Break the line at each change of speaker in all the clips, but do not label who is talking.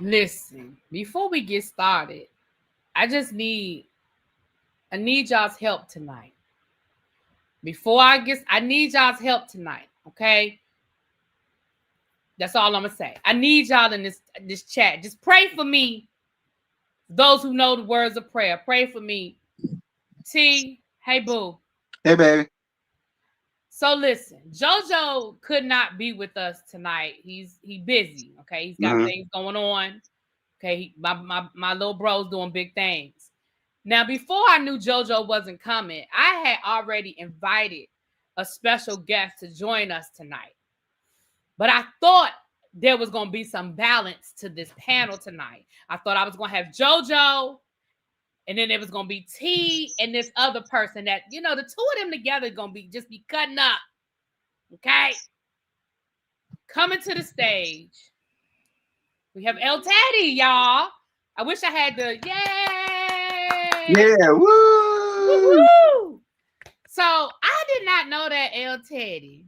Listen, before we get started, I need y'all's help tonight. I need y'all's help tonight. Okay. That's all I'm gonna say. I need y'all in this chat. Just pray for me. Those who know the words of prayer, pray for me. T, hey boo.
Hey baby.
So listen, JoJo could not be with us tonight. He busy. Okay, he's got things going on. Okay, my little bro's doing big things. Now, before I knew JoJo wasn't coming, I had already invited a special guest to join us tonight. But I thought there was going to be some balance to this panel tonight. I thought I was going to have JoJo, and then there was going to be T and this other person that, the two of them together going to be cutting up. Okay? Coming to the stage. We have El Teddy, y'all. I wish I had the yay.
Yeah, woo.
Woo-hoo. So I did not know that El Teddy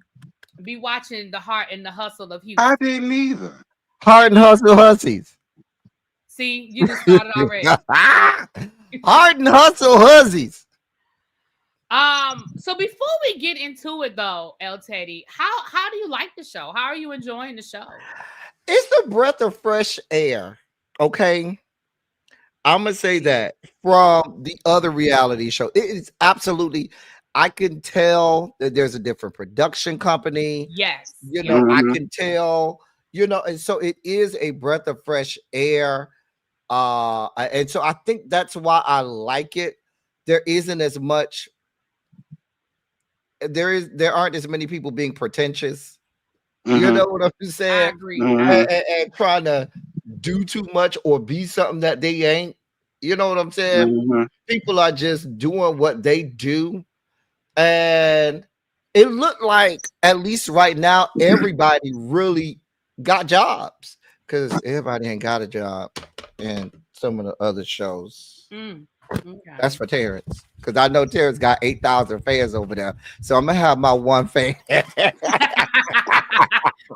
be watching The Heart and the Hustle of Houston.
I didn't either.
Heart and Hustle Hussies.
See, you just started already.
Heart and Hustle Hussies.
So before we get into it though, El Teddy, how do you like the show? How are you enjoying the show?
It's a breath of fresh air. Okay. I'm gonna say that from the other reality show. It is absolutely, I can tell that there's a different production company.
Yes.
I can tell, and so it is a breath of fresh air. And so I think that's why I like it. There isn't as much, there aren't as many people being pretentious. You know what I'm saying?
I agree.
And trying to do too much or be something that they ain't. You know what I'm saying? People are just doing what they do. And it looked like, at least right now, everybody really got jobs. Because everybody ain't got a job in some of the other shows.
Okay.
That's for Terrence. Because I know Terrence got 8,000 fans over there. So I'm going to have my one fan.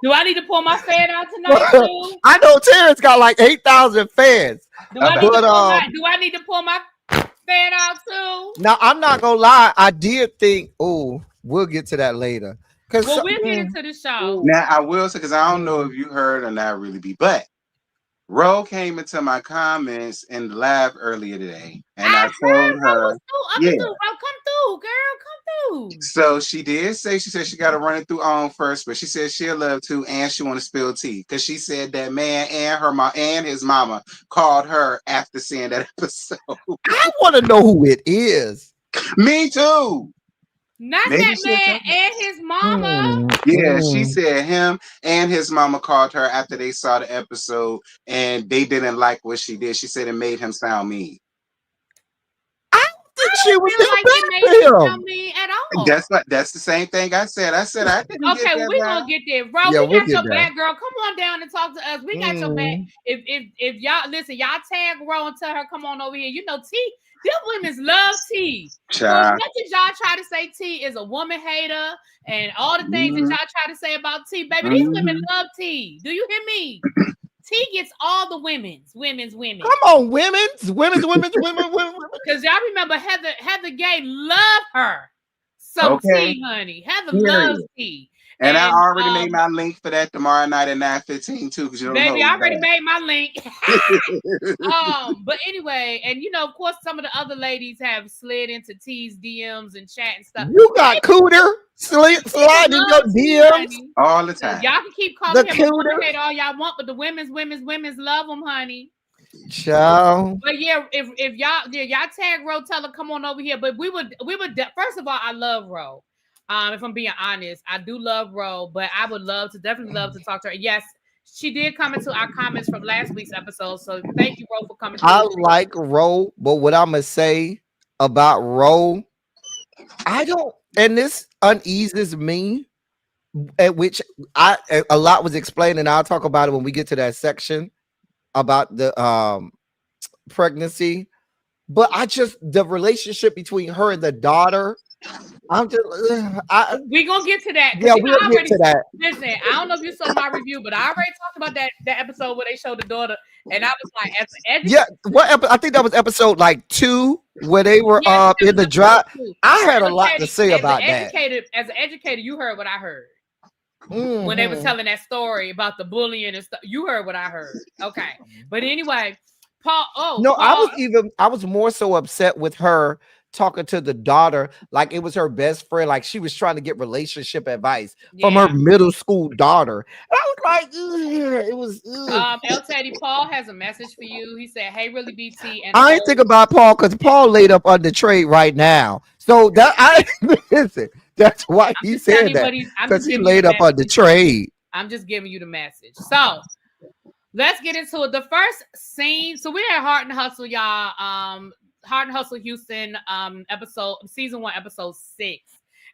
Do I need to pull my fan out tonight too?
I know Terrence got like 8,000 fans.
Do I need to pull my fan out too?
Now, I'm not going to lie. I did think, we'll get to that later.
We'll get into the show.
Now, I will say, because I don't know if you heard or not really but Ro came into my comments in the live earlier today, and I told her,
come through, girl, come through.
So she did say, she said she got to run it through on first, but she said she'll love to, and she want to spill tea because she said that man and her mom and his mama called her after seeing that episode.
I want to know who it is.
Me too.
Not maybe that man and his mama.
Yeah, she said him and his mama called her after they saw the episode and they didn't like what she did. She said it made him sound mean.
I don't think she was
like it made him sound mean at all.
That's the same thing I said. I didn't
okay, we're gonna get there, bro. Yeah, we got your back, girl. Come on down and talk to us. We got your back. If y'all listen, y'all tag Ro and tell her come on over here. T. Them women's love T. So as much as y'all try to say T is a woman hater and all the things that y'all try to say about T, baby, these women love T. Do you hear me? T gets all the women's.
Come on, women's.
Because y'all remember Heather Gay loved her. So T, honey. Heather loves T.
And I already made my link for that tomorrow night at 9:15 too. Because
baby, I already made my link. But anyway, and of course, some of the other ladies have slid into T's DMs and chat and stuff.
You got Cooter sliding in your DMs
all the time.
Y'all can keep calling him Cooter all y'all want, but the women's love him, honey.
Ciao.
But yeah, if y'all tag Ro, tell her come on over here. But we would first of all, I love Ro. If I'm being honest, I do love Ro, but I would definitely love to talk to her. Yes, she did come into our comments from last week's episode. So thank you, Ro, for coming.
I like Ro, but what I'm gonna say about Ro, I don't, and this uneases me, at which a lot was explained, and I'll talk about it when we get to that section about the pregnancy. But the relationship between her and the daughter, I'm just.
We gonna get to that.
Yeah, we'll get to that.
Listen, I don't know if you saw my review, but I already talked about that episode where they showed the daughter, and I was like, as an educator,
I think that was episode like 2 where they were in the drive. I had a lot to say about that.
As an educator, you heard what I heard. When they were telling that story about the bullying and stuff, you heard what I heard. Okay, but anyway, Paul.
I was more so upset with her talking to the daughter like it was her best friend, like she was trying to get relationship advice from her middle school daughter. And I was like, it was.
El Teddy, Paul has a message for you. He said, "Hey, really, BT." And
I ain't think about Paul because Paul laid up under trade right now, so that listen. That's why he said that, because he laid up on the trade.
I'm just giving you the message. So let's get into it. The first scene. So we had Heart and Hustle, y'all. Heart and Hustle Houston, season 1, episode 6.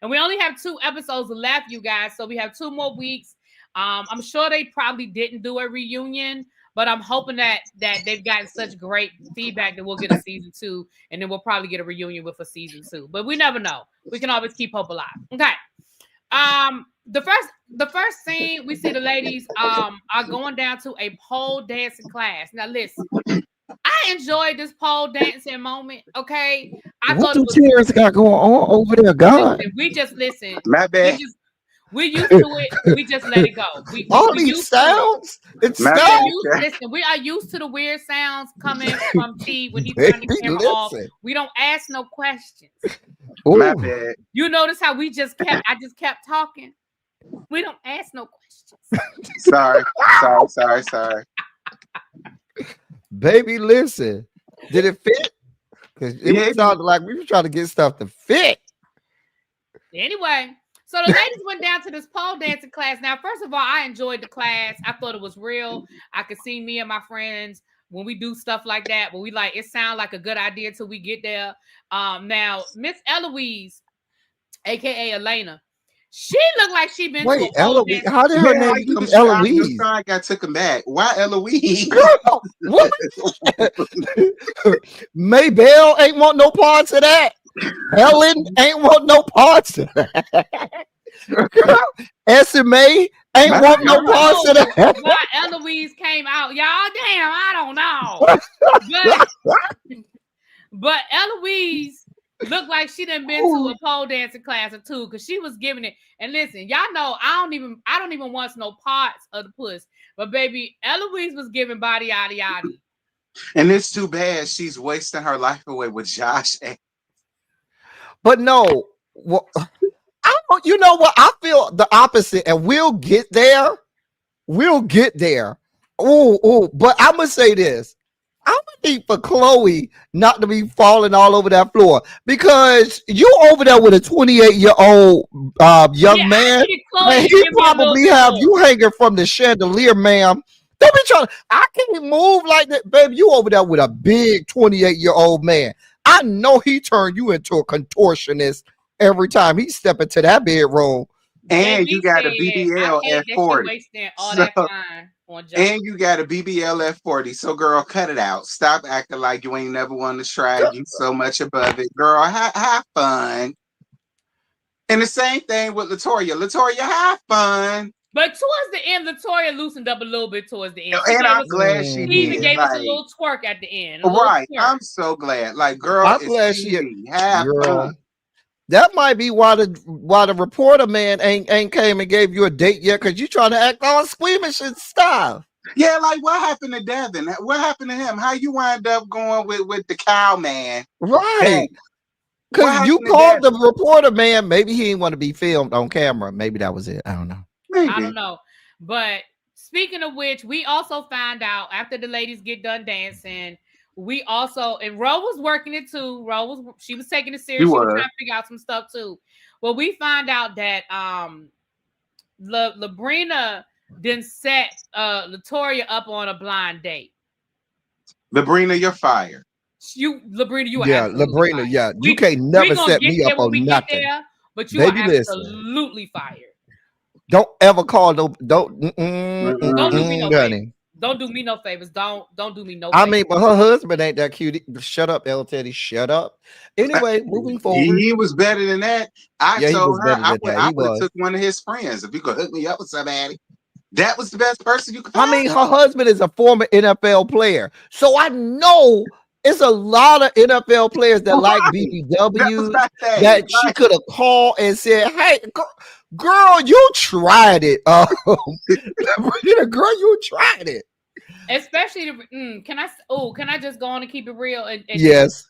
And we only have 2 episodes left, you guys. So we have 2 more weeks. I'm sure they probably didn't do a reunion, but I'm hoping that they've gotten such great feedback that we'll get a season 2, and then we'll probably get a reunion with a season 2. But we never know. We can always keep hope alive. Okay. The first scene, we see the ladies are going down to a pole dancing class. Now listen, I enjoyed this pole dancing moment. Okay,
what do tears got going on over there, God?
We just listen.
My bad.
We used to it. We just let it go.
All these sounds.
Listen, we are used to the weird sounds coming from T when he turned the camera off. We don't ask no questions.
My bad.
You notice how I just kept talking. We don't ask no questions.
Sorry.
Baby, listen. Did it fit? Because it sounded like we were trying to get stuff to fit.
Anyway, so the ladies went down to this pole dancing class. Now, first of all, I enjoyed the class. I thought it was real. I could see me and my friends when we do stuff like that, but we like, it sounds like a good idea till we get there. Now, Miss Eloise, aka Elena, she looked like she been
to Eloise. How did her name become Eloise?
I got took him back. Why Eloise?
Girl, what? Maybelle ain't want no parts of that. Helen ain't want no parts of that. SMA ain't want no parts of that.
Why Eloise came out, y'all? Damn, I don't know. But Eloise looked like she done been to a pole dancing class or 2, because she was giving it. And listen, y'all know I don't even want no parts of the puss. But baby, Eloise was giving body yaddy yaddy.
And it's too bad she's wasting her life away with Josh.
But no, you know what? I feel the opposite, and we'll get there. But I'm gonna say this. I would need for Chloe not to be falling all over that floor, because you over there with a 28-year-old young man, and he probably have you hanging from the chandelier, ma'am. Don't be trying. I can't move like that, baby. You over there with a big 28-year-old man. I know he turned you into a contortionist every time he step into that bedroom.
And you got a BBL at 40. And you got a BBL at 40. So, girl, cut it out. Stop acting like you ain't never wanted to try. You so much above it. Girl, have fun. And the same thing with Latoya. Latoya, have fun.
But towards the end, Latoya loosened up a little bit towards the end.
And I'm glad she did.
She even gave us a little twerk at the end.
Right. I'm so glad. Like, girl,
I'm glad she
have fun.
That might be why the reporter man ain't came and gave you a date yet, because you trying to act all squeamish and stuff.
Yeah, like what happened to Devin? What happened to him? How you wind up going with the cow man?
Right. Because you called the reporter man. Maybe he didn't want to be filmed on camera. Maybe that was it. I don't know.
Maybe.
I don't know. But speaking of which, we also found out after the ladies get done dancing, we also, and Ro was working it too. She was taking it serious. She was trying to figure out some stuff too. Well, we find out that Labrina then set Latoya up on a blind date.
Labrina, you're fired.
Labrina, you are
Labrina,
fired.
Yeah. You can't never set me up on nothing.
But you are absolutely fired.
Don't ever call don't do me no
Gunny. Don't do me no favors. Don't do me no.
I
favors.
mean, but her husband ain't that cute. Shut up, L. Teddy. Shut up. Anyway, moving forward.
He was better than that. I told her I would have took one of his friends. If you could hook me up with somebody, that was the best person you could find.
I mean, her husband is a former NFL player, so I know it's a lot of NFL players that like BBW that she could have called and said, "Hey, girl, you tried it. Girl, you tried it."
Especially can I just go on and keep it real? And
yes.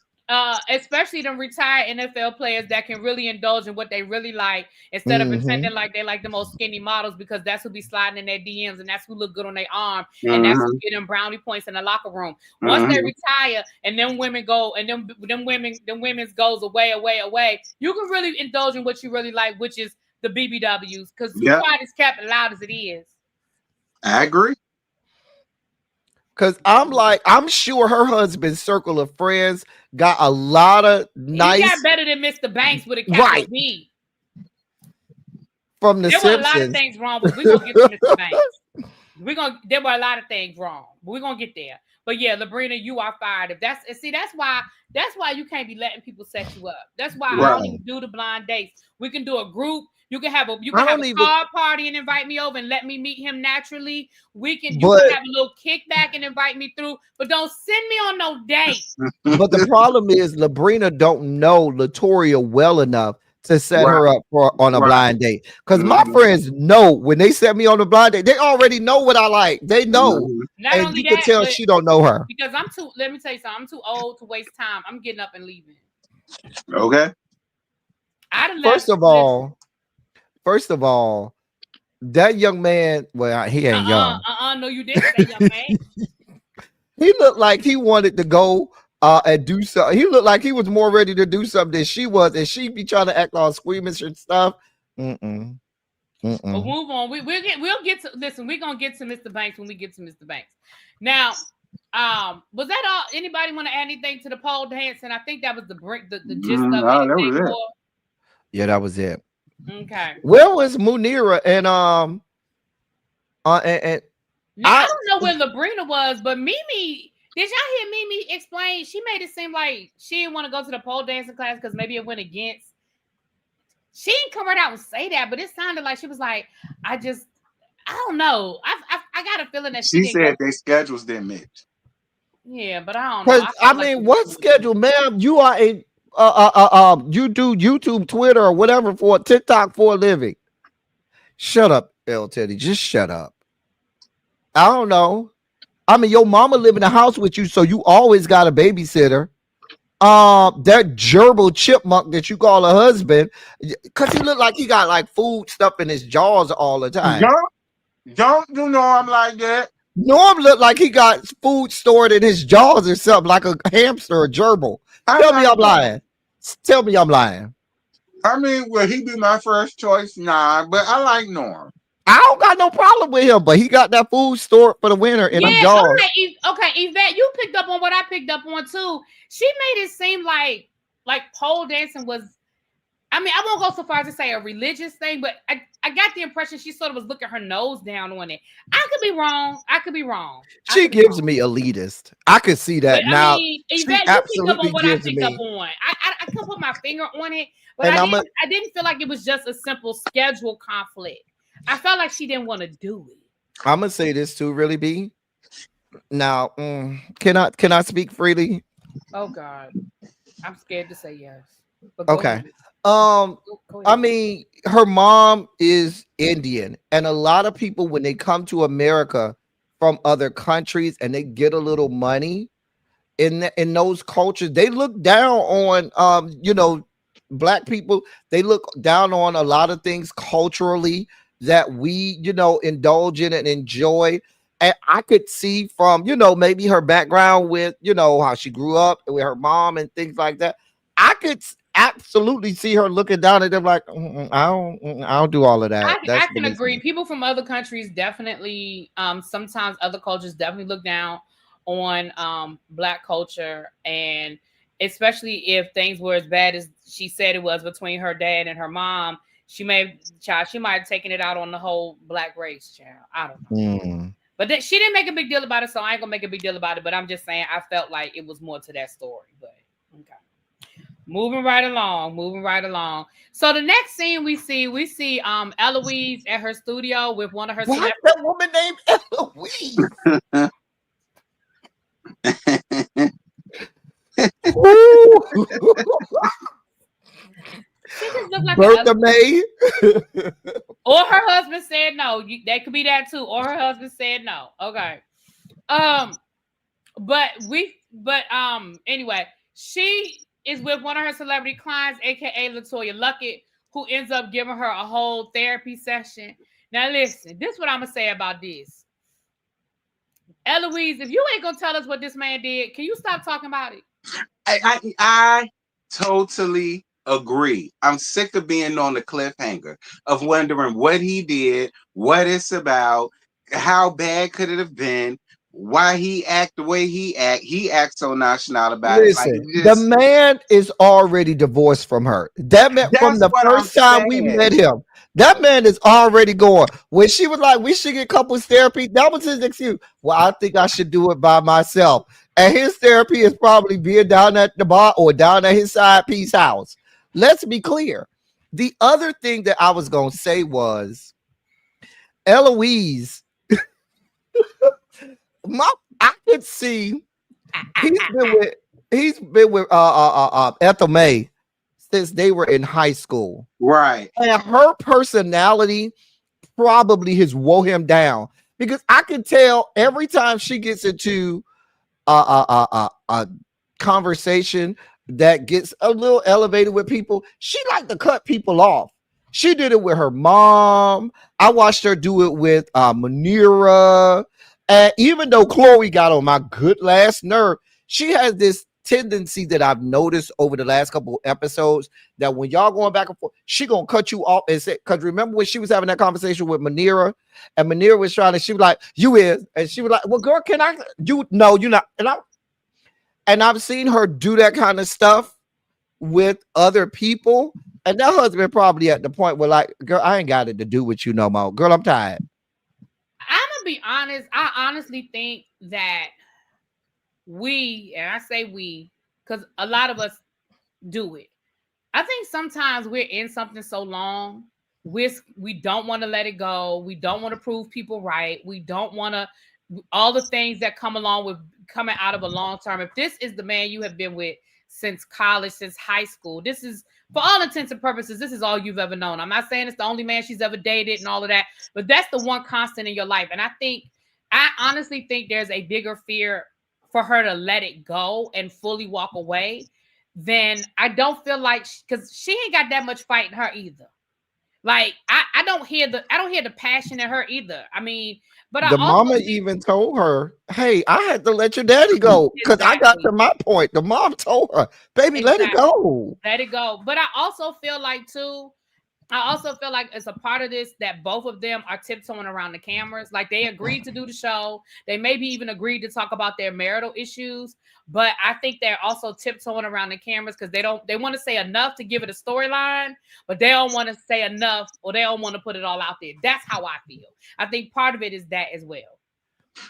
Especially them retired NFL players that can really indulge in what they really like instead of pretending like they like the most skinny models, because that's who be sliding in their DMs and that's who look good on their arm and that's who get them brownie points in the locker room. Once they retire and them women go and them women's goes away, you can really indulge in what you really like, which is the BBWs, because quiet is kept loud as it is.
I agree.
Because I'm sure her husband's circle of friends got a lot of nice.
He got better than Mr. Banks with a capital B.
From the Simpsons.
There were a lot of things wrong, but we're going to get to Mr. Banks. There were a lot of things wrong, but we're going to get there. But yeah, Labrina, you are fired. That's why you can't be letting people set you up. That's why I don't even do the blind dates. We can do a group. You can have a card party and invite me over and let me meet him naturally. You can have a little kickback and invite me through, but don't send me on no date.
But the problem is Labrina don't know Latoya well enough to set her up on a blind date. Because my friends know when they set me on a blind date, they already know what I like. They know. And you can tell she don't know her.
Because let me tell you something, I'm too old to waste time. I'm getting up and leaving.
Okay.
First of all, that young man, well, he ain't young.
No, you didn't say young man.
He looked like he wanted to go and do something. He looked like he was more ready to do something than she was, and she be trying to act all squeamish and stuff.
But move on. We'll get to listen. We're gonna get to Mr. Banks when we get to Mr. Banks. Now, was that all? Anybody want to add anything to the pole dance? And I think that was the gist of it.
That was it.
Yeah, that was it.
Okay.
Where was Munira and
now, I don't know where Labrina was, but Mimi, did y'all hear Mimi explain? She made it seem like she didn't want to go to the pole dancing class because maybe it went against. She didn't come right out and say that, but it sounded like she was like, I don't know. I got a feeling that
she said their schedules didn't match.
Yeah, but I don't know.
I mean, what schedule, ma'am? You are a you do YouTube, Twitter, or whatever for TikTok for a living. Shut up, L. Teddy. Just shut up. I don't know. I mean, your mama live in the house with you, so you always got a babysitter. That gerbil chipmunk that you call a husband, because he look like he got like food stuff in his jaws all the time.
Don't you know I'm like that?
Norm look like he got food stored in his jaws or something, like a hamster or gerbil. Tell me I'm lying. Tell me I'm lying.
I mean, will he be my first choice? Nah, but I like Norm.
I don't got no problem with him, but he got that food stored for the winter in them jaws.
Okay, Yvette, you picked up on what I picked up on too. She made it seem like pole dancing was, I mean, I won't go so far as to say a religious thing, but I got the impression she sort of was looking her nose down on it. I could be wrong.
She gives me elitist. I could see that
but,
now.
I mean, Yvette, you picked up on what I picked up on. I couldn't put my finger on it, but I didn't feel like it was just a simple schedule conflict. I felt like she didn't want to do it.
I'm gonna say this too, really, B. Now, can I speak freely?
Oh God, I'm scared to say yes.
Okay. I mean, her mom is Indian, and a lot of people, when they come to America from other countries and they get a little money in those cultures, they look down on Black people. They look down on a lot of things culturally that we, indulge in and enjoy. And I could see from, maybe her background with, how she grew up with her mom and things like that. I could absolutely see her looking down at them like, I don't do all of that.
I can agree. People from other countries definitely, sometimes other cultures definitely look down on Black culture, and especially if things were as bad as she said it was between her dad and her mom. She might have taken it out on the whole Black race, child. I don't know. But she didn't make a big deal about it, so I ain't gonna make a big deal about it. But I'm just saying, I felt like it was more to that story. But okay, moving right along. So the next scene we see Eloise at her studio with one of her
celebrities. That woman named Eloise.
She just looked like
Bertha May.
Or her husband said no. That could be that too. Or her husband said no. Okay. Anyway, she is with one of her celebrity clients, aka Latoya Luckett, who ends up giving her a whole therapy session. Now listen, this is what I'm gonna say about this. Eloise, if you ain't gonna tell us what this man did, can you stop talking about it?
I totally agree. I'm sick of being on the cliffhanger of wondering what he did, what it's about, how bad could it have been, why he act the way he act. He acts so nonchalant about it. Like,
the man is already divorced from her. That man, from the first time we met him, that man is already going. When she was like, we should get couples therapy, that was his excuse. Well, I think I should do it by myself. And his therapy is probably being down at the bar or down at his side piece house. Let's be clear. The other thing that I was going to say was Eloise. I could see he's been with Ethel May since they were in high school.
Right.
And her personality probably has wore him down because I can tell every time she gets into a conversation that gets a little elevated with people, she like to cut people off. She did it with her mom. I watched her do it with Manira. And even though Chloe got on my good last nerve, she has this tendency that I've noticed over the last couple of episodes that when y'all going back and forth, she gonna cut you off and say, because remember when she was having that conversation with Manira, and Manira was trying to, she was like, you is, and she was like, well, girl, can I, you, no, you're not. And I've seen her do that kind of stuff with other people, and that husband probably at the point where like, girl, I ain't got it to do with you no more. Girl, I'm tired.
I'm gonna be honest. I honestly think that and I say we, because a lot of us do it. I think sometimes we're in something so long, we don't want to let it go. We don't want to prove people right. We don't want to, all the things that come along with coming out of a long term. If this is the man you have been with since college, since high school, this is, for all intents and purposes, this is all you've ever known. I'm not saying it's the only man she's ever dated and all of that, but that's the one constant in your life. And I honestly think there's a bigger fear for her to let it go and fully walk away. Then I don't feel like, because she ain't got that much fight in her either. Like I don't hear the passion in her either. I mean, but
the mama even told her, "Hey, I had to let your daddy go because I got to my point." The mom told her, "Baby, let it go,
let it go." But I also feel like it's a part of this that both of them are tiptoeing around the cameras. Like they agreed to do the show. They maybe even agreed to talk about their marital issues. But I think they're also tiptoeing around the cameras because they want to say enough to give it a storyline, but they don't want to say enough or they don't want to put it all out there. That's how I feel. I think part of it is that as well.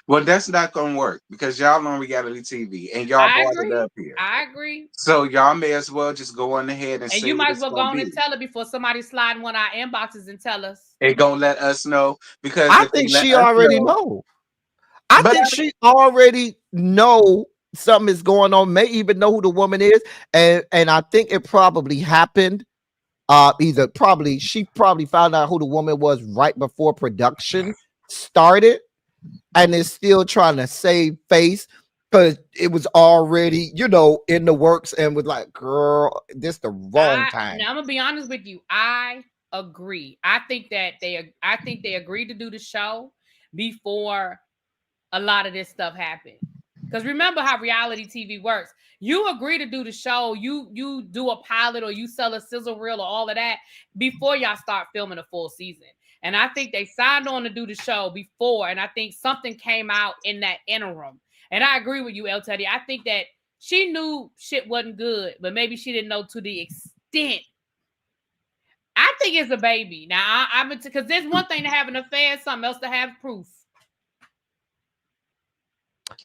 Well, that's not gonna work because y'all on reality TV and y'all brought it up here.
I agree.
So y'all may as well just go on ahead and
you might as well go on and tell her before somebody slide in one of our inboxes and tell us.
They gonna let us know because
I think she already know. I think she already know something is going on. May even know who the woman is, and I think it probably happened. She probably found out who the woman was right before production started. And is still trying to save face because it was already, in the works and was like, girl, this the wrong time.
Now I'm gonna be honest with you. I agree. I think they agreed to do the show before a lot of this stuff happened. Because remember how reality TV works. You agree to do the show, you do a pilot or you sell a sizzle reel or all of that before y'all start filming a full season. And I think they signed on to do the show before, and I think something came out in that interim. And I agree with you, El Teddy. I think that she knew shit wasn't good, but maybe she didn't know to the extent. I think it's a baby. Now, because there's one thing to have an affair, something else to have proof.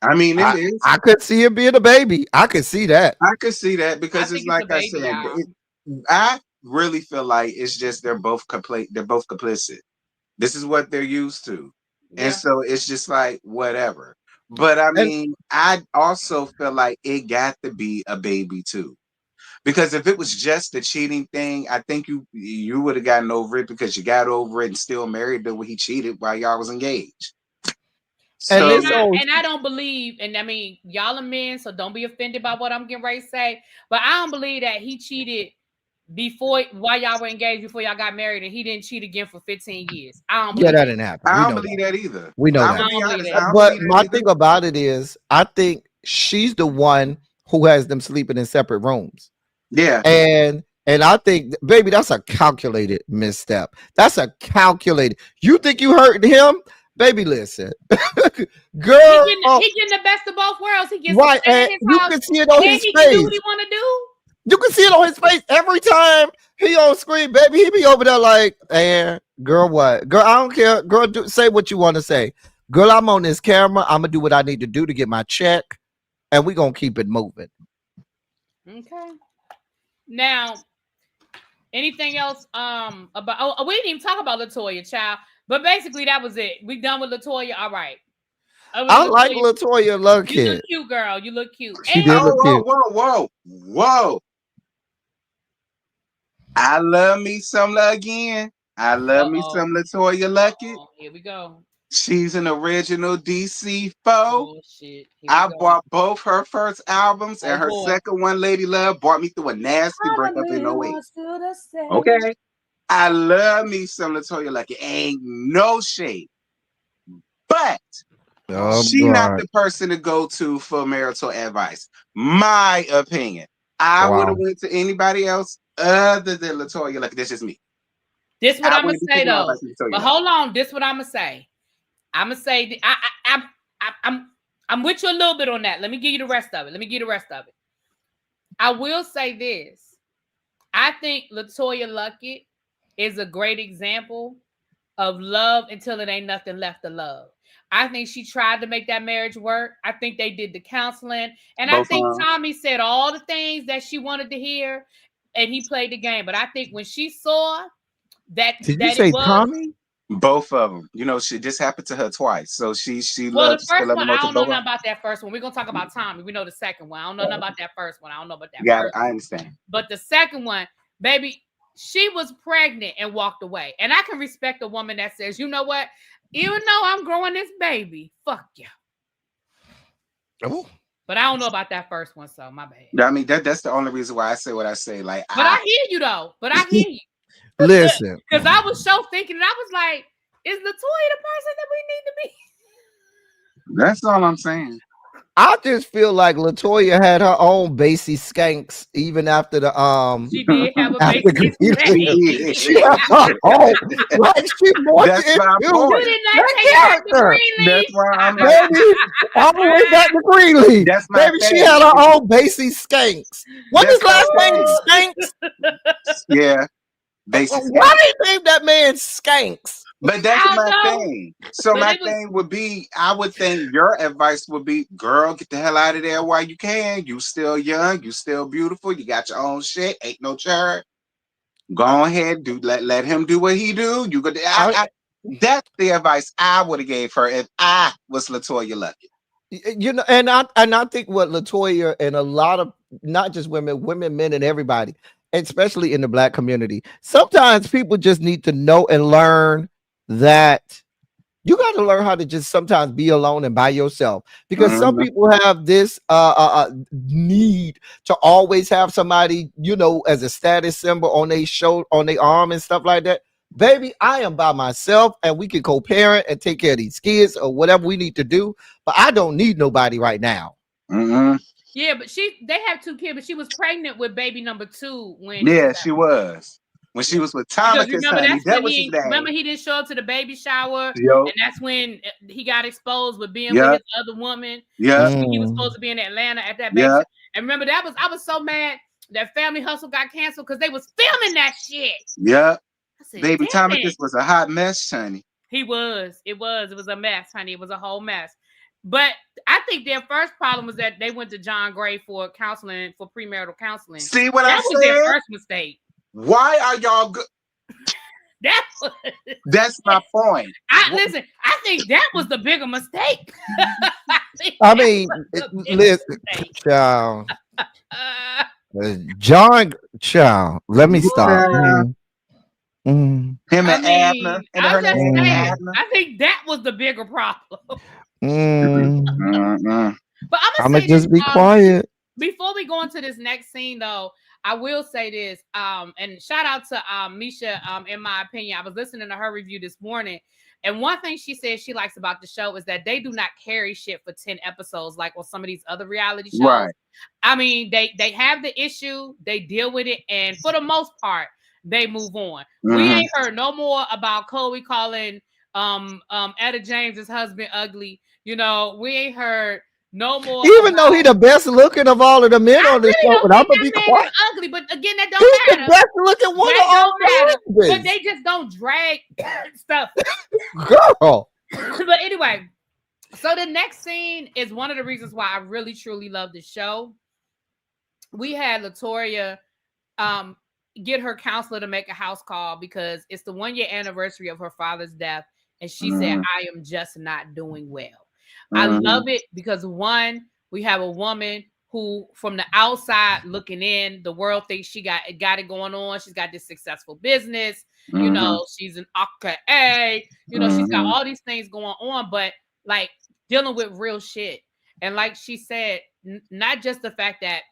I mean, it is.
I could see it being a baby. I could see that.
I could see that because it's like I said. I really feel like it's just they're both complicit. This is what they're used to, and so it's just like whatever. But I mean, I also feel like it got to be a baby too. Because if it was just the cheating thing, I think you would have gotten over it because you got over it and still married him when he cheated while y'all was engaged.
And I don't believe, and I mean, y'all are men, so don't be offended by what I'm getting ready to say. But I don't believe that he cheated while y'all were engaged, before y'all got married, and he didn't cheat again for 15 years. I don't believe
that didn't happen.
I don't believe that either.
We know that. But my thing about it is, I think she's the one who has them sleeping in separate rooms.
Yeah.
And I think, baby, that's a calculated misstep. That's a calculated. You think you hurting him? Baby, listen. Girl.
He getting the best of both worlds. He gets
right, and you can see it on his face.
Can do what he want to do.
You can see it on his face every time he on screen, baby. He be over there like, and girl, what? Girl, I don't care. Girl, say what you want to say. Girl, I'm on this camera. I'm gonna do what I need to do to get my check, and we gonna keep it moving.
Okay. Now, anything else? About we didn't even talk about Latoya, child. But basically, that was it. We done with Latoya. All right.
I like Latoya Luckett.
You look cute, girl. You look cute.
She did look cute.
Whoa. I love me some again. I love me some Latoya Luckett.
Here we go.
She's an original DC foe.
Oh, shit.
I bought both her first albums, and her second one, Lady Love, brought me through a nasty breakup in 08. Okay. I love me some Latoya Luckett. Ain't no shade. But she's not the person to go to for marital advice. My opinion. I would have went to anybody else other than Latoya Luckett. That's just me.
This is what I'm going to say, though. But hold on. This is what I'm going to say. I'm going to say, I'm with you a little bit on that. Let me give you the rest of it. I will say this. I think Latoya Luckett is a great example of love until it ain't nothing left to love. I think she tried to make that marriage work. I think they did the counseling. And I think Tommy said all the things that she wanted to hear, and he played the game. But I think when she saw that...
Did you say Tommy?
Both of them. You know, this happened to her twice. So she
well, the first one, I don't know nothing about that first one. We're going to talk about Tommy. We know the second one. I don't know nothing about that first one. I don't know about that first one.
I understand.
But the second one, baby... She was pregnant and walked away. And I can respect a woman that says, you know what? Even though I'm growing this baby, fuck you.
Oh.
But I don't know about that first one, so my bad.
I mean, that's the only reason why I say what I say. Like,
but I hear you, though.
Listen.
Because I was so thinking, and I was like, is Latoya the person that we need to be?
That's all I'm saying.
I just feel like Latoya had her own bassy skanks even after the
She did have a bassy skank.
She had her own, like she more
That's my point.
You did not take back the Greenleaf.
That's why I'm
baby, all the way back to Greenleaf.
That's my
baby. She had her own bassy skanks. What is last name? Skanks.
Yeah. Bassy
Why they name that man Skanks?
But that's my thing. So my thing would be, I would think your advice would be, girl, get the hell out of there while you can. You still young, you still beautiful, you got your own shit, ain't no charge. Go ahead, let him do what he do. You go. That's the advice I would have gave her if I was Latoya Luckett.
You know, and I think what Latoya and a lot of not just women, men, and everybody, especially in the Black community, sometimes people just need to know and learn that you got to learn how to just sometimes be alone and by yourself, because some people have this need to always have somebody, you know, as a status symbol on their shoulder, on their arm and stuff like that. Baby, I am by myself and we can co-parent and take care of these kids or whatever we need to do, but I don't need nobody right now.
Yeah, but they have 2 kids, but she was pregnant with baby number 2 when
she was. When she was with Thomas,
remember he didn't show up to the baby shower, and that's when he got exposed with being with his other woman.
Yeah,
he was supposed to be in Atlanta at that baby. And remember I was so mad that Family Hustle got canceled because they was filming that shit.
Yeah, baby Thomas was a hot mess, honey.
He was. It was a mess, honey. It was a whole mess. But I think their first problem was that they went to John Gray for counseling, for premarital counseling.
See what
that
I
was
said?
Their first mistake.
Why are y'all good? That's my point.
Listen, I think that was the bigger mistake.
I mean, listen, child. John, child. Let me stop.
Him and Abner. And
I'm just saying, I think that was the bigger problem. But I'm gonna
just be quiet.
Before we go into this next scene, though, I will say this. And shout out to Misha. In my opinion, I was listening to her review this morning, and one thing she said she likes about the show is that they do not carry shit for 10 episodes like on some of these other reality shows. Right. I mean, they have the issue, they deal with it, and for the most part, they move on. We ain't heard no more about Chloe calling Etta James's husband ugly. You know, we ain't heard no more.
Even though he the best looking of all of the men on this show, but I'm gonna be quiet.
Ugly, but again, that don't matter.
The best looking one of all
but they just don't drag stuff.
Girl.
But anyway, so the next scene is one of the reasons why I really truly love the show. We had Latoya get her counselor to make a house call because it's the 1 year anniversary of her father's death, and she said, "I am just not doing well." I love it because one, we have a woman who, from the outside looking in, the world thinks she got it going on. She's got this successful business. You know, she's an AKA. You know, she's got all these things going on, but like dealing with real shit. And like she said, not just the fact that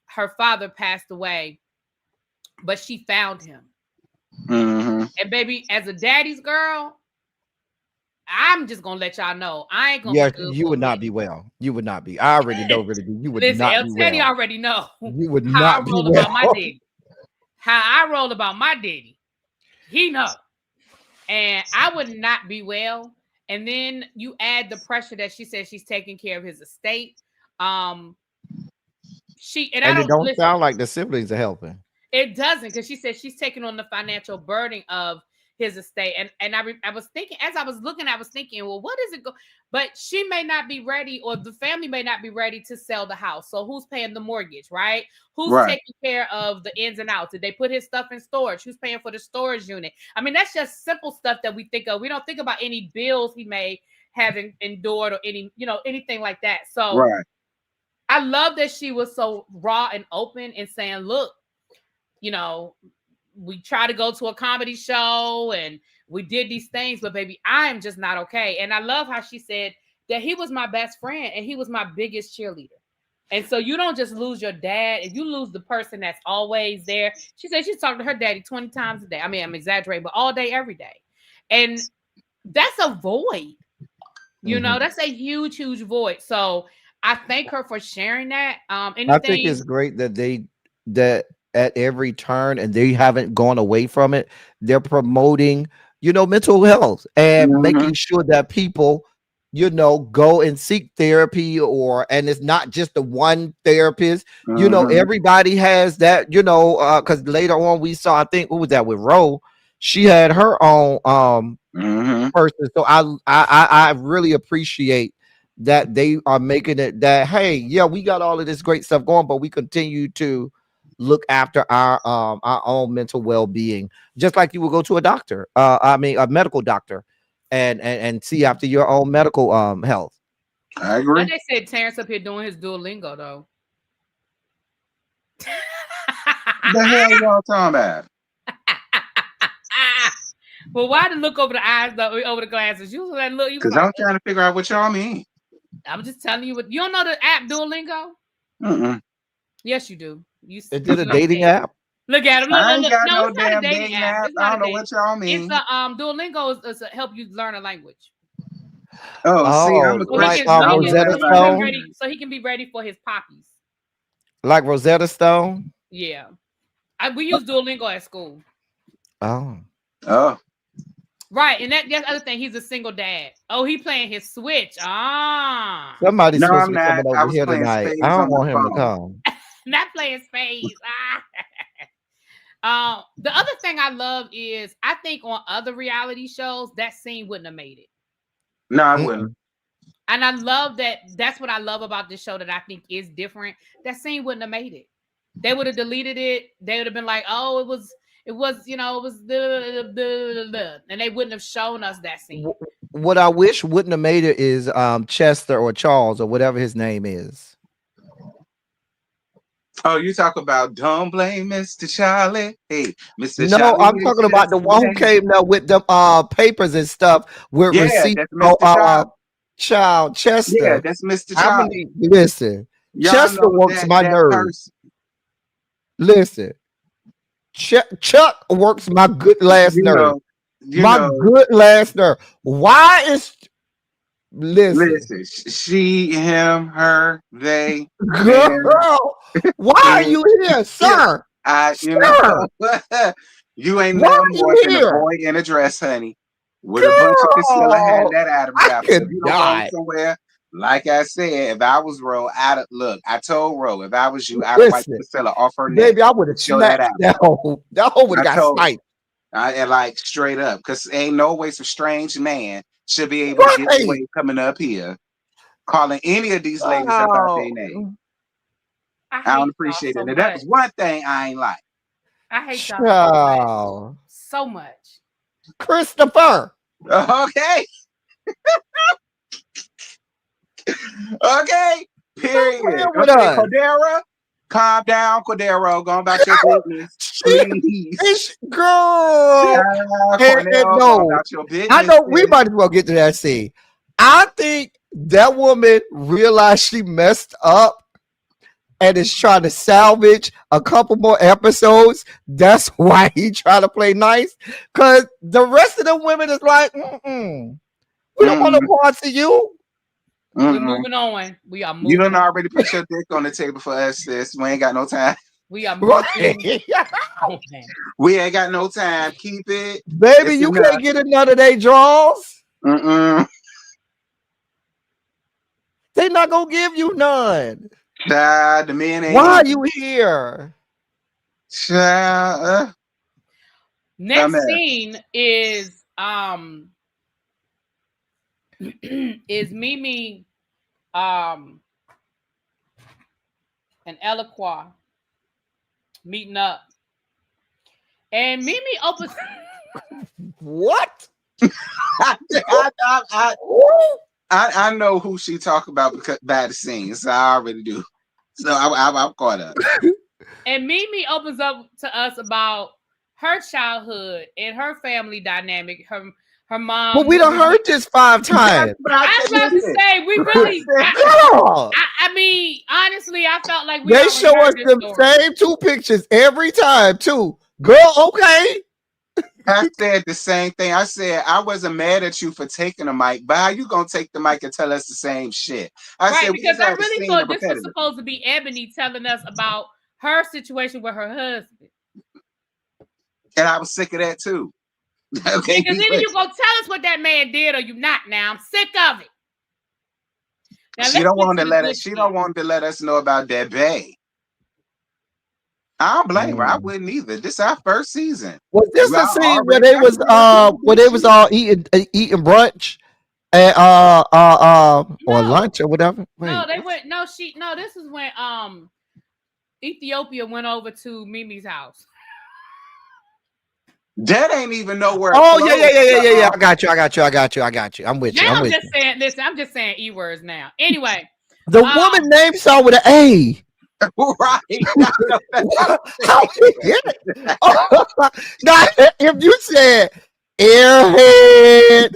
her father passed away, but she found him. And baby, as a daddy's girl, I'm just gonna let y'all know I ain't gonna.
Yeah, you would not be well. You would not be. I already know, really. You would not be well.
Teddy already know.
You would not be well.
About my daddy. How I roll about my daddy. He know. And I would not be well. And then you add the pressure that she says she's taking care of his estate.
And it don't sound like the siblings are helping.
It doesn't, because she said she's taking on the financial burden of his estate. And I was thinking, as I was looking, I was thinking, well, what is it? But she may not be ready, or the family may not be ready to sell the house. So who's paying the mortgage, right? Who's taking care of the ins and outs? Did they put his stuff in storage? Who's paying for the storage unit? I mean, that's just simple stuff that we think of. We don't think about any bills he may have endured or anything like that. So I love that she was so raw and open and saying, look, we try to go to a comedy show and we did these things, but baby, I'm just not okay. And I love how she said that he was my best friend and he was my biggest cheerleader. And so you don't just lose your dad, if you lose the person that's always there. She said she's talking to her daddy 20 times a day. I mean, I'm exaggerating, but all day, every day. And that's a void. That's a huge, huge void. So I thank her for sharing that. I
think it's great that at every turn, and they haven't gone away from it. They're promoting, mental health and making sure that people, go and seek therapy, and it's not just the one therapist. Everybody has that, because later on we saw, I think, what was that with Ro? She had her own person. So I really appreciate that they are making it that, hey, yeah, we got all of this great stuff going, but we continue to look after our own mental well-being, just like you would go to a doctor, a medical doctor, and see after your own medical health.
I agree.
They said Terrence up here doing his Duolingo though.
The hell y'all talking about?
Well, why to look over the eyes though, over the glasses? You that look,
because I'm trying to figure out what y'all mean.
I'm just telling you what you don't know the app Duolingo. Yes, you do.
Is it a dating app?
Look at him.
I ain't got no damn dating app. I don't know what y'all mean.
It's Duolingo is to help you learn a language.
Oh, see, I'm
Rosetta Stone.
So he can be ready for his poppies.
Like Rosetta Stone?
Yeah. We use Duolingo at school.
Oh.
Right, and that's the other thing. He's a single dad. Oh, he playing his Switch.
Somebody's supposed to be coming over here tonight. I don't want him to come.
Not playing spades. The other thing I love is I think on other reality shows that scene wouldn't have made it.
No, I wouldn't.
And I love that. That's what I love about this show that I think is different. That scene wouldn't have made it. They would have deleted it. They would have been like, "Oh, it was, it was the," and they wouldn't have shown us that scene.
What I wish wouldn't have made it is Chester or Charles or whatever his name is.
Oh, you talk about don't blame Mr. Charlie. Hey, Mr.
No,
Charlie.
I'm talking about the one who came there with the papers and stuff with receipts. Child Chester.
Yeah, that's Mr. Charlie.
Listen, Chester works my nerves. Listen, Chuck works my good last nerve. Good last nerve. Why is listen,
she, him, her, they,
girl? Why are you here, sir?
You ain't nothing more than a boy in a dress, honey. With a bunch of concealer, had that Adam's apple. If you don't go somewhere, like I said, if I was Ro, I told Ro, if I was you, I'd wipe the concealer off her neck.
Baby, I would have snapped that whole would have got sniped.
And like straight up, because ain't no way some strange man should be able to get away coming up here calling any of these ladies about their name. I don't appreciate it. So that was one thing I ain't like.
I hate y'all so much.
Christopher.
Okay. Okay. Period. Okay, Cordero. Calm down, Cordero. Going about your business. Please.
Girl. I know we might as well get to that scene. I think that woman realized she messed up and is trying to salvage a couple more episodes. That's why he trying to play nice. Because the rest of the women is like, we don't want to parts of you.
We're moving on. We are moving.
You done already put your dick on the table for us, sis. We ain't got no time.
We are moving.
We ain't got no time. Keep it.
Baby, you can't get another day draws. They not going to give you none.
The men ain't.
Why are you here?
Next scene is is Mimi and Eloise meeting up. And Mimi opens
what?
I know who she talk about because by the scenes. So I already do. So I'm caught up.
And Mimi opens up to us about her childhood and her family dynamic. Her mom.
But we done heard this 5 times.
I was about to say we really. I mean, honestly, I felt like
they show us the same 2 pictures every time too. Girl, okay.
I said the same thing. I said I wasn't mad at you for taking the mic, but how you gonna take the mic and tell us the same shit? I said
because I really thought this was supposed to be Ebony telling us about her situation with her husband,
and I was sick of that too.
Okay, because either you gonna tell us what that man did or you not. Now I'm sick of it. Now,
she don't want to let us. She don't want to let us know about that bae. I don't blame her. I wouldn't either. This is our first season.
Was this the scene where they was all eating brunch and or lunch or whatever?
Wait. No, they went. No, this is when Ethiopia went over to Mimi's house.
That ain't even nowhere.
Oh yeah. I got you. I'm with you.
Now I'm just saying. Listen, I'm just saying e-words now. Anyway,
the woman name started with an A.
Right.
How you get it? Now, if you said airhead,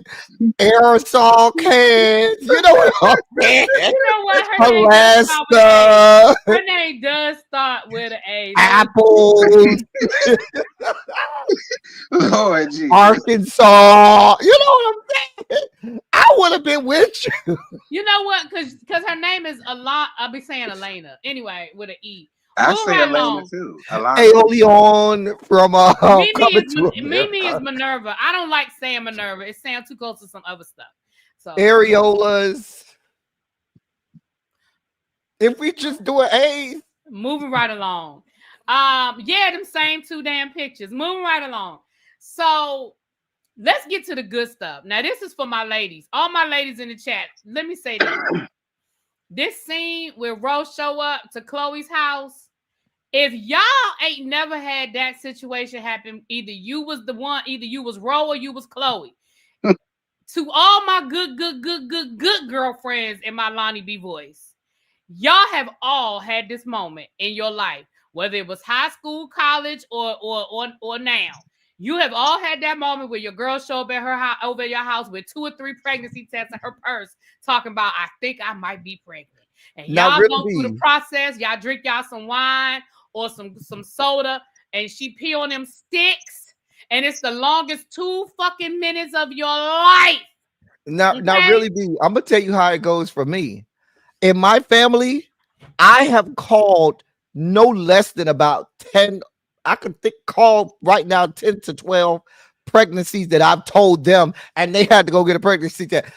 aerosol cans, you know what I'm saying?
You know what?
Alaska.
Her name does start with an A.
Apples.
Lord Jesus.
Arkansas. You know what I'm saying? I would have been with you.
You know what? Because her name is I'll be saying Elena. Anyway, with an E.
I say Elena too.
Leon from
Mimi is Minerva. I don't like saying Minerva. It sounds too close to some other stuff. So
areolas. If we just do an A.
Moving right along. Yeah, them same 2 damn pictures. Moving right along. So let's get to the good stuff. Now, this is for my ladies. All my ladies in the chat. Let me say this. This scene where Rose show up to Chloe's house, if y'all ain't never had that situation happen, either you was Ro or you was Chloe. To all my good girlfriends in my Lonnie B voice, y'all have all had this moment in your life, whether it was high school, college, or now. You have all had that moment where your girl show up at her house, over at your house with 2 or 3 pregnancy tests in her purse, talking about, I think I might be pregnant. And y'all go through the process. Y'all drink y'all some wine or some soda, and she pee on them sticks, and it's the longest 2 fucking minutes of your life.
Now, really, I'm gonna tell you how it goes for me. In my family, I have called no less than about 10. I could call right now 10 to 12 pregnancies that I've told them, and they had to go get a pregnancy test.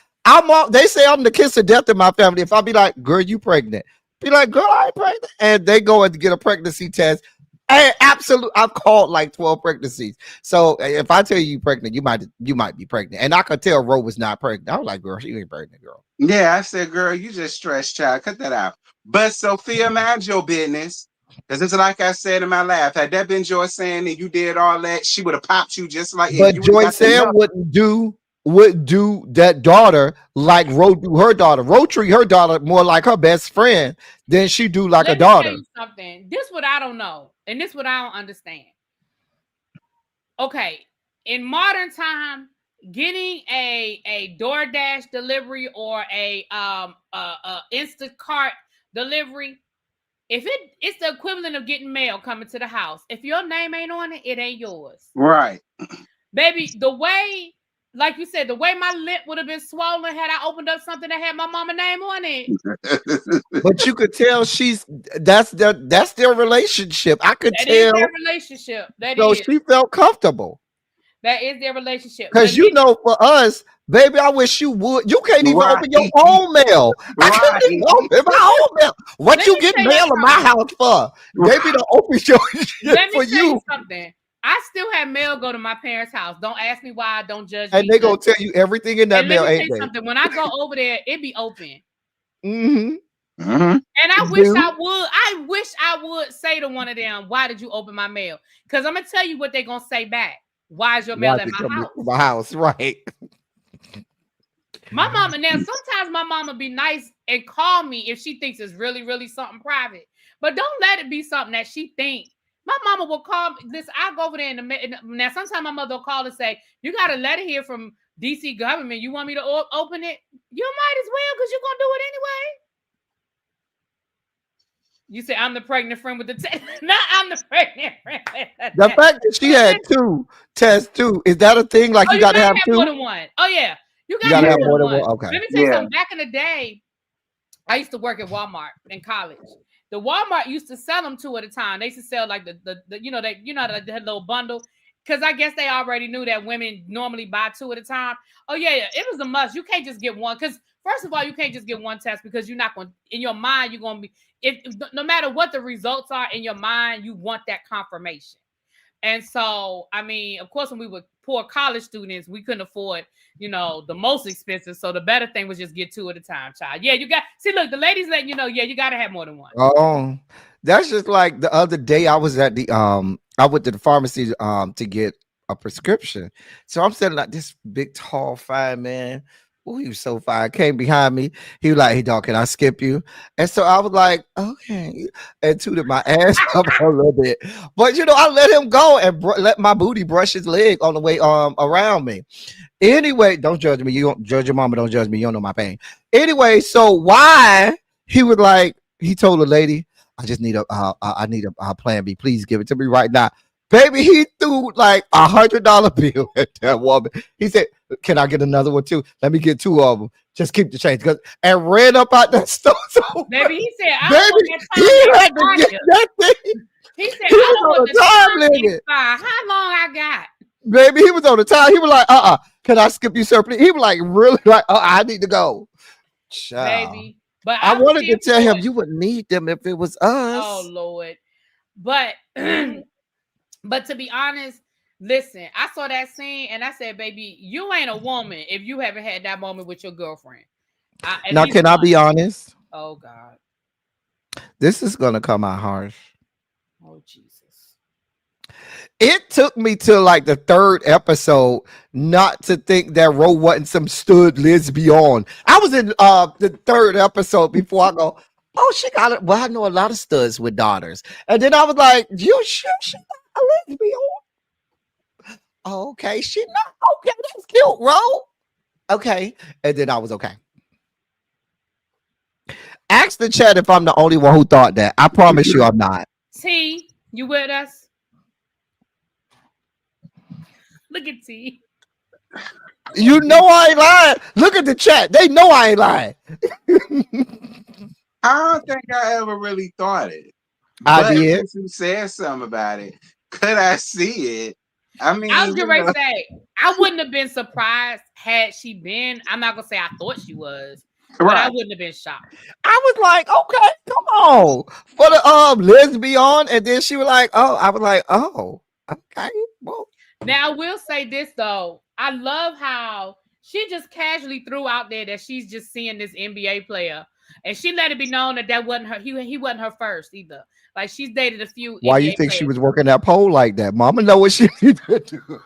They say I'm the kiss of death in my family. If I be like, girl, you pregnant? Be like, girl, I ain't pregnant. And they go and get a pregnancy test. And absolutely, I've called like 12 pregnancies. So if I tell you pregnant, you might be pregnant. And I could tell Ro was not pregnant. I was like, girl, she ain't pregnant, girl.
Yeah, I said, girl, you just stressed, child. Cut that out. But Sophia, mind your business. Because it's like I said in my laugh. Had that been Joy saying that you did all that, she would have popped you just like.
But Joy Sam wouldn't do that daughter like Ro do her daughter. Ro treat her daughter more like her best friend than she do like a daughter.
Let me tell you something. This what I don't know, and this what I don't understand. Okay, in modern time, getting a DoorDash delivery or a Instacart delivery, if it's the equivalent of getting mail coming to the house. If your name ain't on it, it ain't yours.
Right.
Baby, the way, like you said, the way my lip would have been swollen had I opened up something that had my mama name on it.
But you could tell that's their relationship. I could tell.
That is their relationship.
So she felt comfortable.
That is their relationship.
Because for us, baby, I wish you would. You can't even open your own mail. I can't even open my own mail. What you get mail in my house for? Baby, to open your shit
Let me
for
tell you something. I still have mail go to my parents' house. Don't ask me why. Don't judge me.
And they gonna tell you everything in that mail.
Let me tell you something. When I go over there, it be open.
Mm-hmm.
Mm-hmm.
And I wish I would. I wish I would say to one of them, "Why did you open my mail?" Because I'm gonna tell you what they're gonna say back. Why is your mail at my house?
My house, right?
My mama, now sometimes my mama be nice and call me if she thinks it's really, really something private. But don't let it be something that she thinks. My mama will call me. Listen, I'll go over there now. Sometimes my mother will call and say, "You got a letter here from DC government. You want me to open it? You might as well, because you're gonna do it anyway." You say I'm the pregnant friend with the test. Not I'm the pregnant friend.
The fact that she had 2 tests too, is that a thing? Like you gotta have 2?
More than one. Oh yeah, you
gotta have more than one. Okay.
Let me tell you something. Back in the day, I used to work at Walmart in college. The Walmart used to sell them 2 at a time. They used to sell like the the little bundle, because I guess they already knew that women normally buy 2 at a time. Oh yeah, it was a must. You can't just get one, because first of all, you can't just get one test, because you're not going, in your mind, you're going to be, no matter what the results are in your mind, you want that confirmation. And so, I mean, of course, when we were poor college students, we couldn't afford, the most expensive. So the better thing was just get 2 at a time, child. Yeah, look, the ladies letting you know, you got to have more than one.
Oh, that's just like the other day I was at I went to the pharmacy to get a prescription. So I'm sitting like this big, tall, fine man. Oh, he was so fine. Came behind me. He was like, "Hey, dog, can I skip you?" And so I was like, "Okay," and tooted my ass up a little bit. But I let him go and let my booty brush his leg on the way around me. Anyway, don't judge me. You don't judge your mama. Don't judge me. You don't know my pain. Anyway, so why he was like, he told the lady, "I just need I need a plan B. Please give it to me right now." Baby, he threw like $100 bill at that woman. He said, "Can I get another one too? Let me get 2 of them. Just keep the change." And ran up out that store. So,
baby, he said,
he had to get that thing.
He said, "I don't want the time limit. How long I got?"
Baby, he was on the time. He was like, "Can I skip you, sir, please?" He was like, really like, I need to go. Child.
Baby. But
I wanted to tell him you would need them if it was us.
Oh, Lord. But But to be honest, Listen, I saw that scene and I said, baby, you ain't a woman if you haven't had that moment with your girlfriend.
Now, can I be honest?
Oh, God.
This is going to come out harsh.
Oh, Jesus.
It took me to like the third episode not to think that Ro wasn't some stud lesbian. I was in the third episode before I go, oh, she got it. Well, I know a lot of studs with daughters. And then I was like, you sure she's not a lesbian? Okay, she not. Okay, that's cute, Ro. Okay. And then I was okay. Ask the chat if I'm the only one who thought that. I promise you I'm not.
T, you with us? Look at T.
You know I ain't lying. Look at the chat. They know I ain't lying.
I don't think I ever really thought it.
I did.
You said something about it. Could I see it? I mean,
I was going to say, I wouldn't have been surprised had she been. I'm not going to say I thought she was, but I wouldn't have been shocked.
I was like, okay, come on. For the lesbian. And then she was like, oh, I was like, oh, okay. Well.
Now, I will say this, though. I love how she just casually threw out there that she's just seeing this NBA player. And she let it be known that wasn't her. He wasn't her first either. Like, she's dated a few.
Why
NBA
you think
players.
she was working that pole like that? Mama know what she needed to do.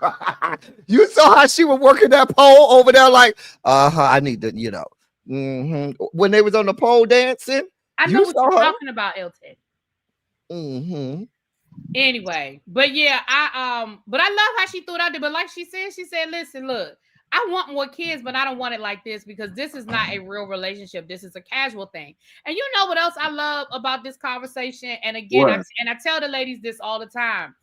You saw how she was working that pole over there like, I need to, you know. Mm-hmm. When they was on the pole dancing.
I know what you're talking about, LT.
Mm-hmm.
Anyway, but yeah, but I love how she threw it out there. But like she said, listen, look, I want more kids, but I don't want it like this because this is not a real relationship. This is a casual thing. And you know what else I love about this conversation? And again, I tell the ladies this all the time.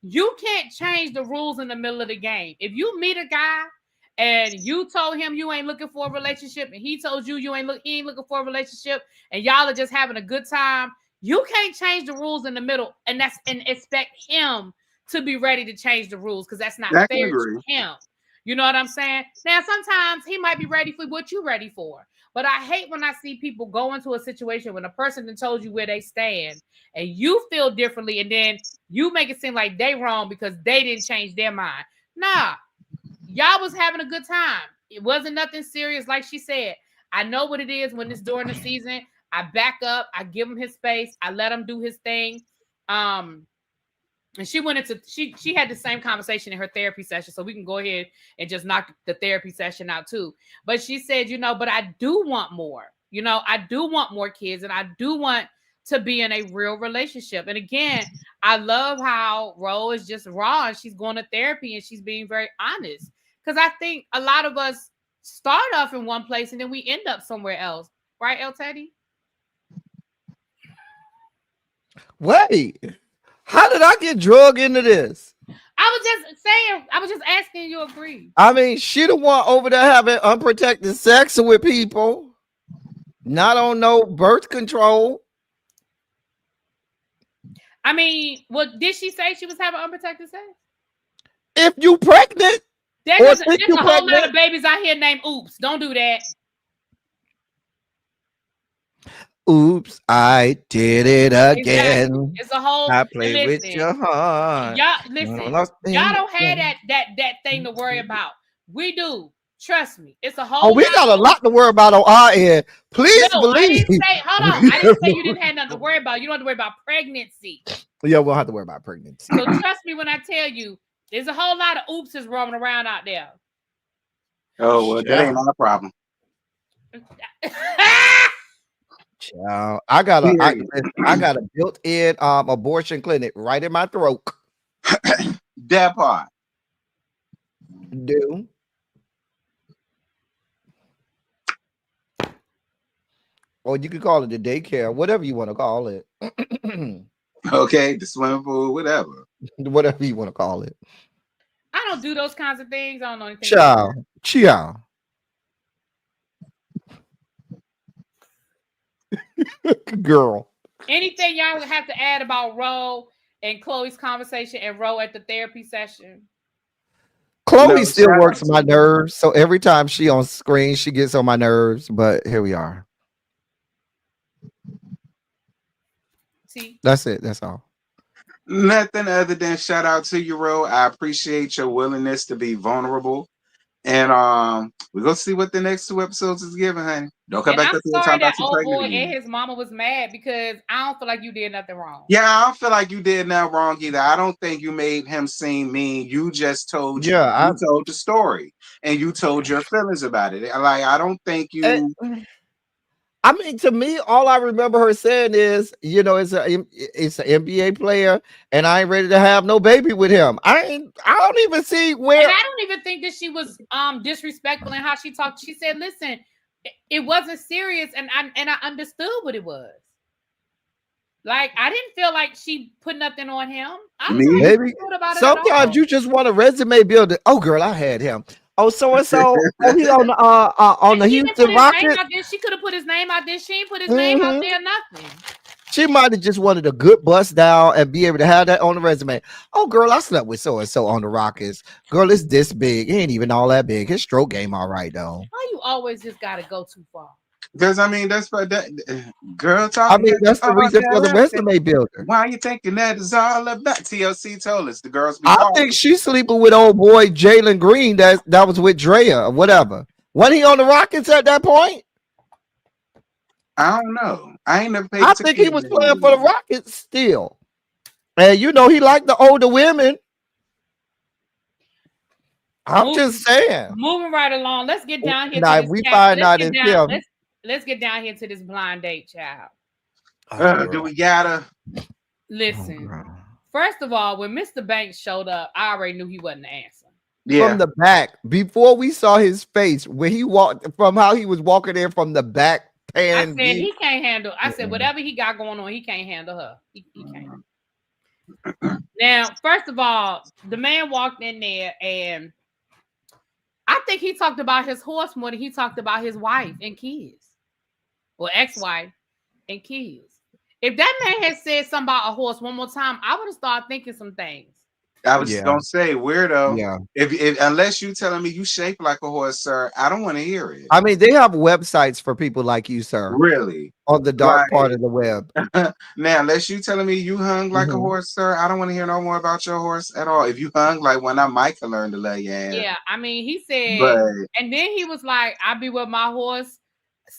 You can't change the rules in the middle of the game. If you meet a guy and you told him you ain't looking for a relationship, and he told you he ain't looking for a relationship, and y'all are just having a good time, you can't change the rules in the middle and expect him to be ready to change the rules because that's not fair to him. You know what I'm saying? Now, sometimes he might be ready for what you're ready for. But I hate when I see people go into a situation when a person that told you where they stand and you feel differently and then you make it seem like they wrong because they didn't change their mind. Nah, y'all was having a good time. It wasn't nothing serious, like she said. I know what it is when it's during the season. I back up. I give him his space. I let him do his thing. And she went into she had the same conversation in her therapy session, so we can go ahead and just knock the therapy session out too. But she said, but I do want more. I do want more kids, and I do want to be in a real relationship. And again, I love how Ro is just raw and she's going to therapy and she's being very honest. Because I think a lot of us start off in one place and then we end up somewhere else, right, El Teddy?
Wait. How did I get drugged into this?
I was just asking you agree.
I mean, she the one over there having unprotected sex with people, not on no birth control.
I mean, did she say she was having unprotected sex?
If you pregnant,
there's a whole lot of babies out here named Oops. Don't do that.
Oops, I did it again.
Exactly. It's a whole.
I play with your heart.
Y'all don't have that thing to worry about. We do. Trust me. It's a whole.
Oh, we got a lot to worry about on our end. Please believe.
Hold on. I didn't say you didn't have nothing to worry about. You don't have to worry about pregnancy.
Yeah, we'll have to worry about pregnancy.
So trust me when I tell you, there's a whole lot of oopses roaming around out there.
Oh, well, that ain't my problem.
Child, I got a built-in abortion clinic right in my throat.
That part.
Do. Or you could call it the daycare, whatever you want to call it.
Okay, the swimming pool, whatever.
Whatever you want to call it.
I don't do those kinds of things. I don't know anything.
Ciao. Girl.
Anything y'all would have to add about Ro and Chloe's conversation and Ro at the therapy session?
Chloe still works my nerves. So every time she on screen, she gets on my nerves. But here we are.
See?
That's it. That's all.
Nothing other than shout out to you, Ro. I appreciate your willingness to be vulnerable. And we're gonna see what the next 2 episodes is giving, honey. Don't come back
I'm
up here and talk
sorry
about
that
you
old
pregnant
boy
again.
and his mama was mad because I don't feel like you did nothing wrong.
Yeah, I don't feel like you did nothing wrong either. I don't think you made him seem mean. You just told you told the story and you told your feelings about it. Like I don't think you.
I mean, to me, all I remember her saying is, you know, it's an NBA player, and I ain't ready to have no baby with him. I don't even see where.
And I don't even think that she was disrespectful in how she talked. She said, "Listen, it wasn't serious," and I understood what it was. Like I didn't feel like she put nothing on him.
Maybe sometimes you just want a resume builder. Oh, girl, I had him. Oh, so and so. Oh, he on the Houston Rockets.
She could have put his name out there. She ain't put his name out there. Nothing.
She might have just wanted a good bust down and be able to have that on the resume. Oh, girl, I slept with so and so on the Rockets. Girl, it's this big. He ain't even all that big. His stroke game all right though.
Why you always just gotta go too far?
Because I mean that's what that girl talking.
I mean that's the reason for the resume builder.
Why are you thinking that is all about? TLC told us the girls.
I think she's sleeping with old boy Jalen Green that was with Drea or whatever. Wasn't he on the Rockets at that point?
I don't know. I ain't never paid.
I think he was playing for the Rockets still, and you know he liked the older women. I'm just saying.
Moving right along. Let's get down here.
Now, if we find out it's him.
Let's get down here to this blind date, child.
Do we gotta
listen? First of all, when Mr. Banks showed up, I already knew he wasn't the answer.
Yeah. From the back, before we saw his face, when he walked from how he was walking in from the back.
I said he can't handle. I said whatever he got going on, he can't handle her. He can't. Now, first of all, the man walked in there, and I think he talked about his horse more than he talked about his wife and kids. Or ex-wife and kids. If that man had said something about a horse one more time, I would have started thinking some things.
I was just gonna say, weirdo. Yeah. If unless you telling me you shape like a horse, sir, I don't want to hear it.
I mean, they have websites for people like you, sir.
Really?
On the dark part of the web.
Now, unless you telling me you hung like a horse, sir, I don't want to hear no more about your horse at all. If you hung like when I might have learned to love you.
Yeah, I mean, he said, and then he was like, "I be with my horse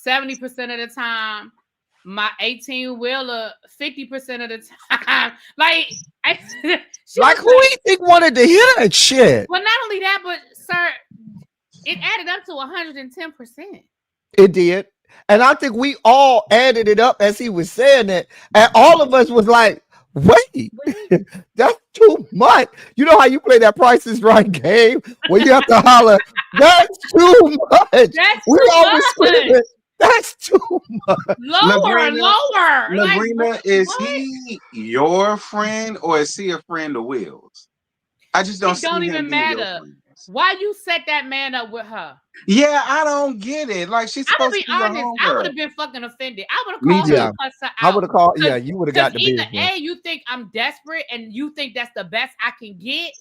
70% of the time, my 18-wheeler 50% of the time." Like,
like who do you think wanted to hear that shit?
Well, not only that, but sir, it added up to 110%.
It did. And I think we all added it up as he was saying it. And all of us was like, wait. That's too much. You know how you play that Price is Right game where you have to holler, that's too much. That's too much.
Lower.
Labrina, is he your friend or is he a friend of Will's? I just don't see him. It don't even matter.
Why you set that man up with her?
Yeah, I don't get it. Like she's supposed to be honest.
I would have been fucking offended. I would have called her and cussed her out.
I would have called. Yeah, you would have got the business.
Either A, you think I'm desperate and you think that's the best I can get,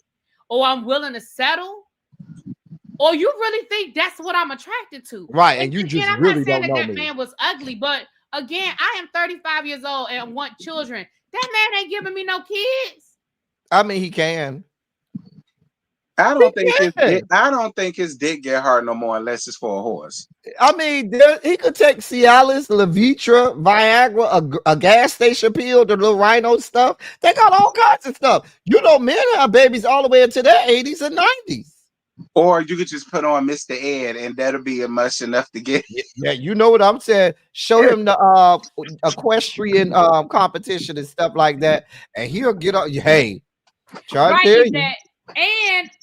or I'm willing to settle, or you really think that's what I'm attracted to.
Right, and you just
I'm
really
not saying
don't know
that
me.
Man was ugly, but again, I am 35 years old and want children. That man ain't giving me no kids.
I mean, he can.
I don't think his dick get hard no more unless it's for a horse.
I mean, he could take Cialis, Levitra, Viagra, a gas station pill, the little rhino stuff. They got all kinds of stuff. You know, men have babies all the way into their 80s and 90s.
Or you could just put on Mr. Ed and that'll be much enough to get.
Yeah, you know what I'm saying. Show him the equestrian competition and stuff like that, and he'll get on. Hey, try to tell you.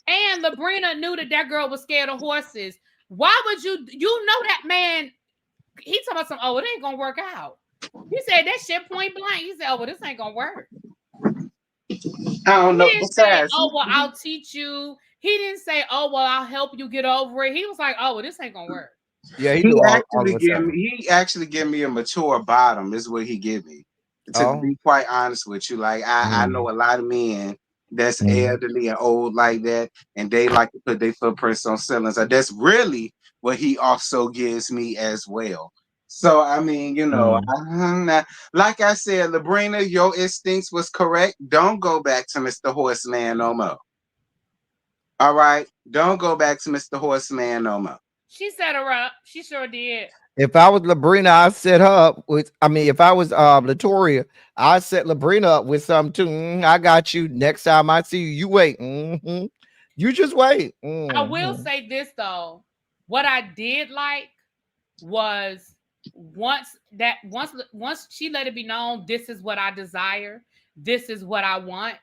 And Labrina knew that girl was scared of horses. Why would you know that man? He talking about something. Oh, it ain't gonna work out. He said that shit point blank. He said, "Oh, well, this ain't gonna work."
I don't know.
He didn't say, "Oh, well, I'll teach you." He didn't say, "Oh, well, I'll help you get over it." He was like, "Oh, well, this ain't gonna work."
Yeah,
he actually give me a mature bottom. Is what he give me. To be quite honest with you, like I know a lot of men that's elderly and old like that, and they like to put their footprints on ceilings. That's really what he also gives me as well. So I mean, like I said, Labrina, your instincts was correct. Don't go back to Mr. Horseman no more. All right, don't go back to Mr. Horseman no more.
She set her up. She sure did.
If I was Labrina, I'd set her up with. I mean, if I was Latoya, I'd set Labrina up with something too. I got you. Next time I see you, you wait. You just wait.
I will say this though. What I did like was once she let it be known, this is what I desire, this is what I want.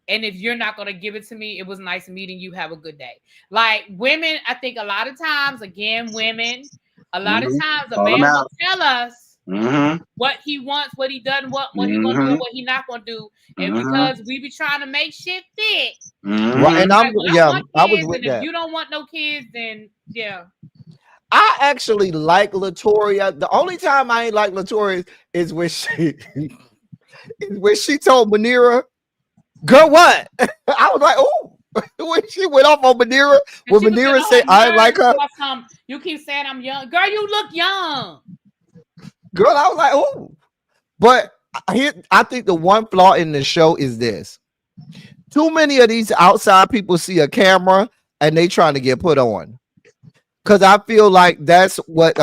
And if you're not going to give it to me, it was nice meeting you. Have a good day. Like women, I think a lot of times, again, women, a lot of times a man will tell us what he wants, what he doesn't want, what he's going to do, and what he's not going to do. And because we be trying to make shit fit.
Right, and I was with that.
If you don't want no kids, then yeah.
I actually like Latoya. The only time I ain't like Latoya is when she told Manira, girl, what? I was like, oh, when she went off on Manira, when Manira said, I like her.
You keep saying I'm young. Girl, you look young.
Girl, I was like, oh. But I think the one flaw in the show is this. Too many of these outside people see a camera and they trying to get put on. Because I feel like that's what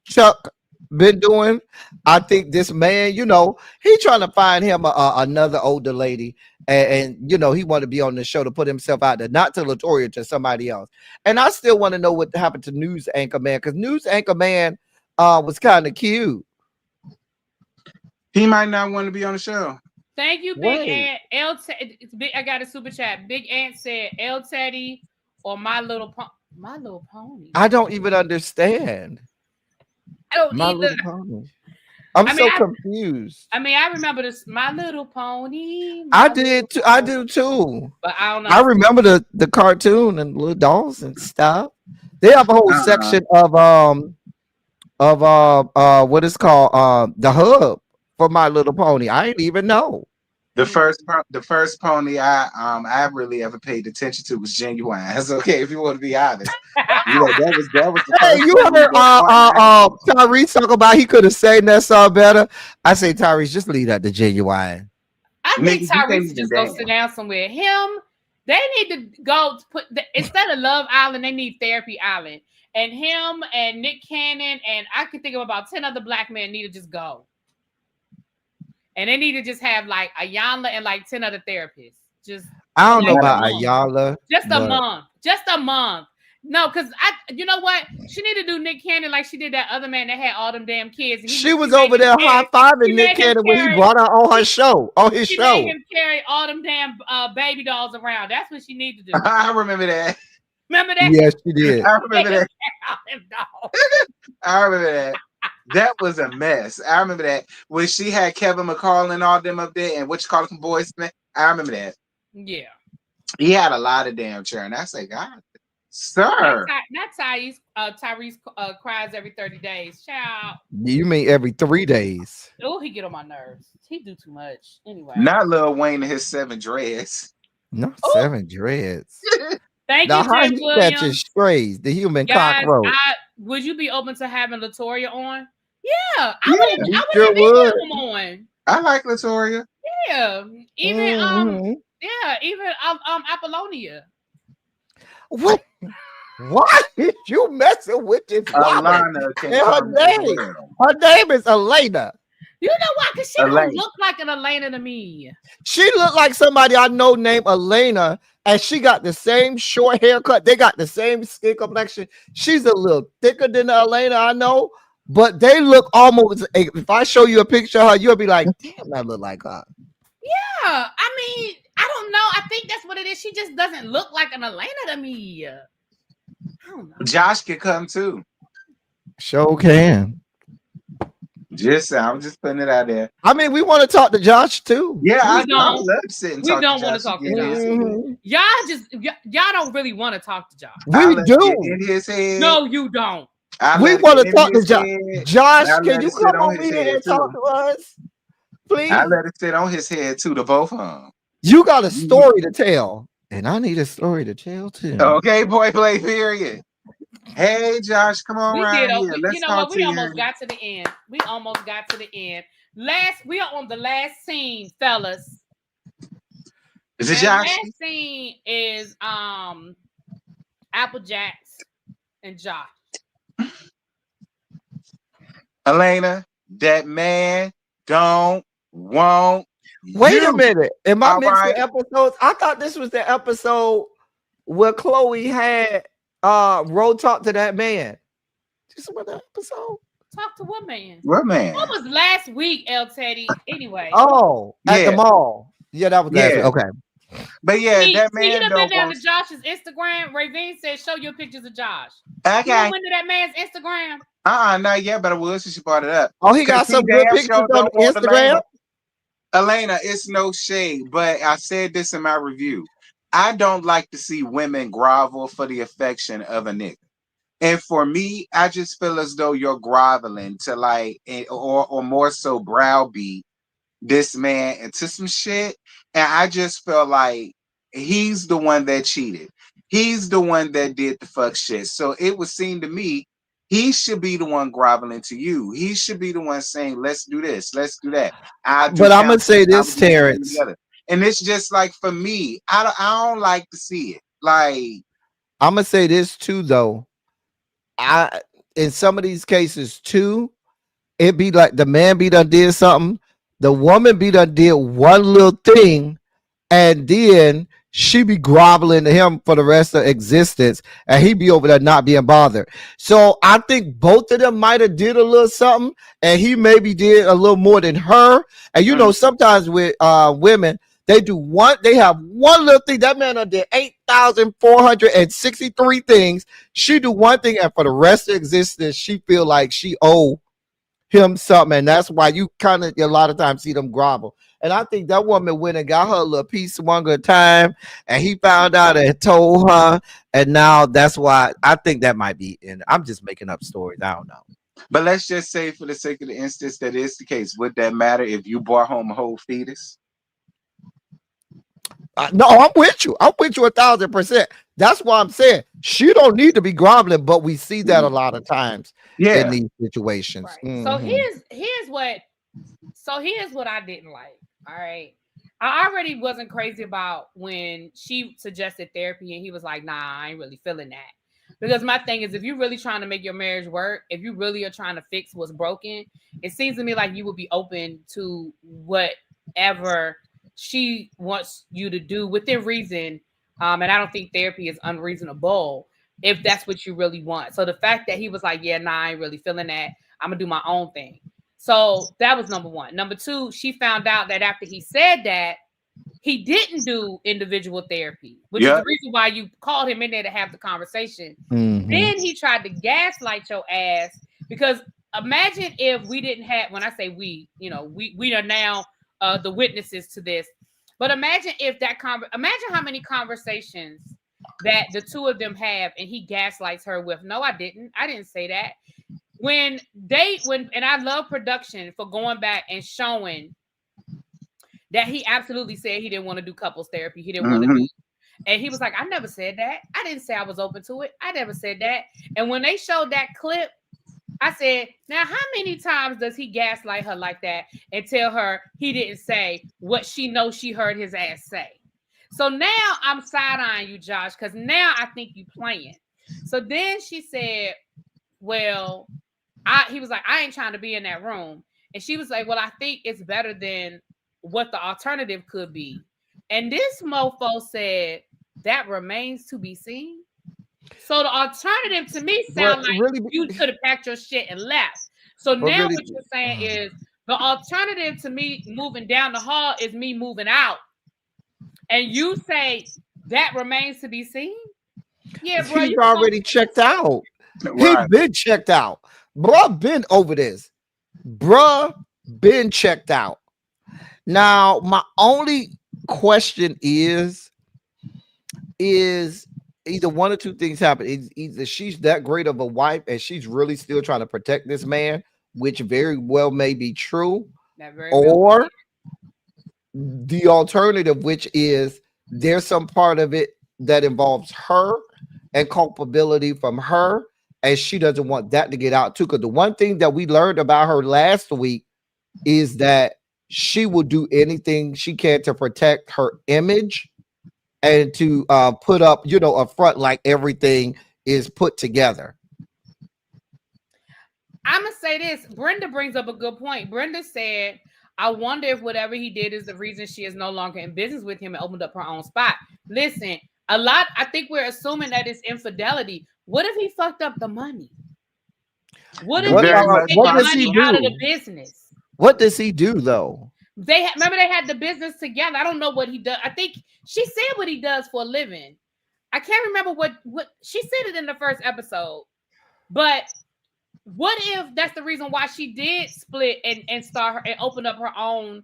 Chuck been doing. I think this man, he trying to find him another older lady, and he want to be on the show to put himself out there, not to Latoya, to somebody else. And I still want to know what happened to News Anchor Man, because News Anchor Man was kind of cute.
He might not want to be on the show.
Thank you, Big Ant. I got a super chat. Big Ant said, "El Teddy or My Little Pony."
I don't even understand.
I don't
My
either.
Little Pony. I'm confused.
I mean, I remember this My Little Pony.
I do too.
But I don't know.
I remember the cartoon and little dolls and stuff. They have a whole section of what is called the hub for My Little Pony. I didn't even know.
The first pony I really ever paid attention to was Genuine. That's okay if you want to be honest. That was the
hey, you heard Tyrese talk about he could have sang that song better. I say Tyrese, just leave that to Genuine.
I think Tyrese just go sit down somewhere. They need to go instead of Love Island, they need Therapy Island. And him and Nick Cannon and I could think of about 10 other black men need to just go. And they need to just have like Ayanla and like 10 other therapists.
I don't know about Ayanla.
Just a month. No, because you know what? She need to do Nick Cannon like she did that other man that had all them damn kids.
She was over there high-fiving Nick Cannon when he brought her on his show. She made him carry
all them damn baby dolls around. That's what she need to do.
I remember that.
Remember that?
Yes, she did.
I remember that. I remember that. That was a mess. I remember that when she had Kevin McCall and all them up there, and what you call it from Boys. I remember that.
Yeah,
he had a lot of damn churn. I say, God, sir.
Not Tyrese. Tyrese cries every 30 days. Child.
You mean every 3 days?
Oh, he get on my nerves. He do too much. Anyway,
not Lil Wayne and his 7 dreads.
Not 7 dreads.
Thank you, Jay Williams.
Catches strays, the human cockroach.
Would you be open to having Latoya on? Yeah, I would him on.
I like Latoya.
Yeah, even Apollonia.
What? Why did you messing with this woman? Her name is Elena.
You know why? Because she don't look like an Elena to me.
She looked like somebody I know named Elena, and she got the same short haircut. They got the same skin complexion. She's a little thicker than the Elena I know, but they look almost. If I show you a picture of her, you'll be like, "Damn, that look like her."
Yeah, I mean, I don't know. I think that's what it is. She just doesn't look like an Elena to me. I don't know.
Josh could come too.
Sure can.
I'm just putting it out there.
I mean, we want to talk to Josh too.
Yeah, I love sitting.
We don't want to talk to Josh. Mm-hmm. Y'all don't really want to talk to Josh.
We do.
In his head.
No, you don't.
We want to talk to Josh. Josh, can you come over here and talk to us, please?
I let it sit on his head too. To both of them.
You got a story to tell, and I need a story to tell too.
Okay, boy, play period. Hey, Josh, come on around here. Let's
you know
talk
what?
to
We
you.
almost got to the end. We are on the last scene, fellas.
Is it Josh?
Last scene is Applejacks and Josh.
Elena, that man don't want
Wait
you.
a minute. Am I mixing
right?
episodes? I thought this was the episode where Chloe had road talk to that man. This was the episode.
Talk to what man?
What man?
What was last week, El Teddy? Anyway.
Oh, at the mall. Yeah, that was last week. Okay.
But yeah, that man
he'd have
don't
been down
want...
to Josh's Instagram. Ravine said, "Show your pictures of Josh."
Okay.
You went to that man's Instagram?
Not yet, but I will since she brought it up.
Oh, he got some good pictures on Instagram.
Elena, it's no shade, but I said this in my review. I don't like to see women grovel for the affection of a nigga. And for me, I just feel as though you're groveling to or more so browbeat this man into some shit. And I just feel like he's the one that cheated. He's the one that did the fuck shit. So it would seem to me he should be the one groveling to you. He should be the one saying, let's do this, let's do that.
But I'm going to say this, Terrence.
And it's just like, for me, I don't like to see it. Like,
I'm going to say this too, though. In some of these cases too, it be like the man be done did something, the woman be done did one little thing, and then she be groveling to him for the rest of existence, and he be over there not being bothered. So I think both of them might have did a little something, and he maybe did a little more than her. And you know, sometimes with women, they have one little thing. That man did 8,463 things. She do one thing, and for the rest of existence, she feel like she owe him something. And that's why you kind of a lot of times see them grovel. And I think that woman went and got her a little piece one good time, and he found out and told her, and now that's why I think that might be in. I'm just making up stories. I don't know.
But let's just say, for the sake of the instance, that is the case. Would that matter if you brought home a whole fetus?
No, I'm with you. I'm with you 1,000%. That's why I'm saying she don't need to be groveling, but we see that a lot of times in these situations.
Right. So here's what I didn't like. All right. I already wasn't crazy about when she suggested therapy and he was like, nah, I ain't really feeling that. Because my thing is, if you're really trying to make your marriage work, if you really are trying to fix what's broken, it seems to me like you would be open to whatever she wants you to do within reason. And I don't think therapy is unreasonable if that's what you really want. So the fact that he was like, yeah, nah, I ain't really feeling that, I'm gonna do my own thing. So that was number one. Number two, she found out that after he said that, he didn't do individual therapy, which is the reason why you called him in there to have the conversation. Then he tried to gaslight your ass, because imagine if we didn't have, when I say we, we are now the witnesses to this. But imagine if imagine how many conversations that the two of them have, and he gaslights her with, no, I didn't say that. And I love production for going back and showing that he absolutely said he didn't want to do couples therapy. He didn't want to do. And he was like, I never said that. I didn't say I was open to it. I never said that. And when they showed that clip, I said, now how many times does he gaslight her like that and tell her he didn't say what she knows she heard his ass say? So now I'm side-eyeing you, Josh, because now I think you playing. So then she said, well, he was like, I ain't trying to be in that room. And she was like, well, I think it's better than what the alternative could be. And this mofo said, that remains to be seen. So the alternative to me sounds like you could have packed your shit and left. So now what you're saying is the alternative to me moving down the hall is me moving out. And you say that remains to be seen? Yeah, bro.
He's already checked out. Right. He been checked out. Bruh been over this. Bruh been checked out. Now, my only question is either one or two things happen. Either she's that great of a wife and she's really still trying to protect this man, which very well may be true, or the alternative, which is there's some part of it that involves her and culpability from her, and she doesn't want that to get out too. Because the one thing that we learned about her last week is that she will do anything she can to protect her image and to put up, a front like everything is put together.
I'm gonna say this. Brenda brings up a good point. Brenda said, I wonder if whatever he did is the reason she is no longer in business with him and opened up her own spot. Listen, I think we're assuming that it's infidelity. What if he fucked up the money? What if
what does he do?
Out of the business?
What does he do though?
Remember they had the business together. I don't know what he does. I think she said what he does for a living. I can't remember what she said it in the first episode. But what if that's the reason why she did split and start and open up her own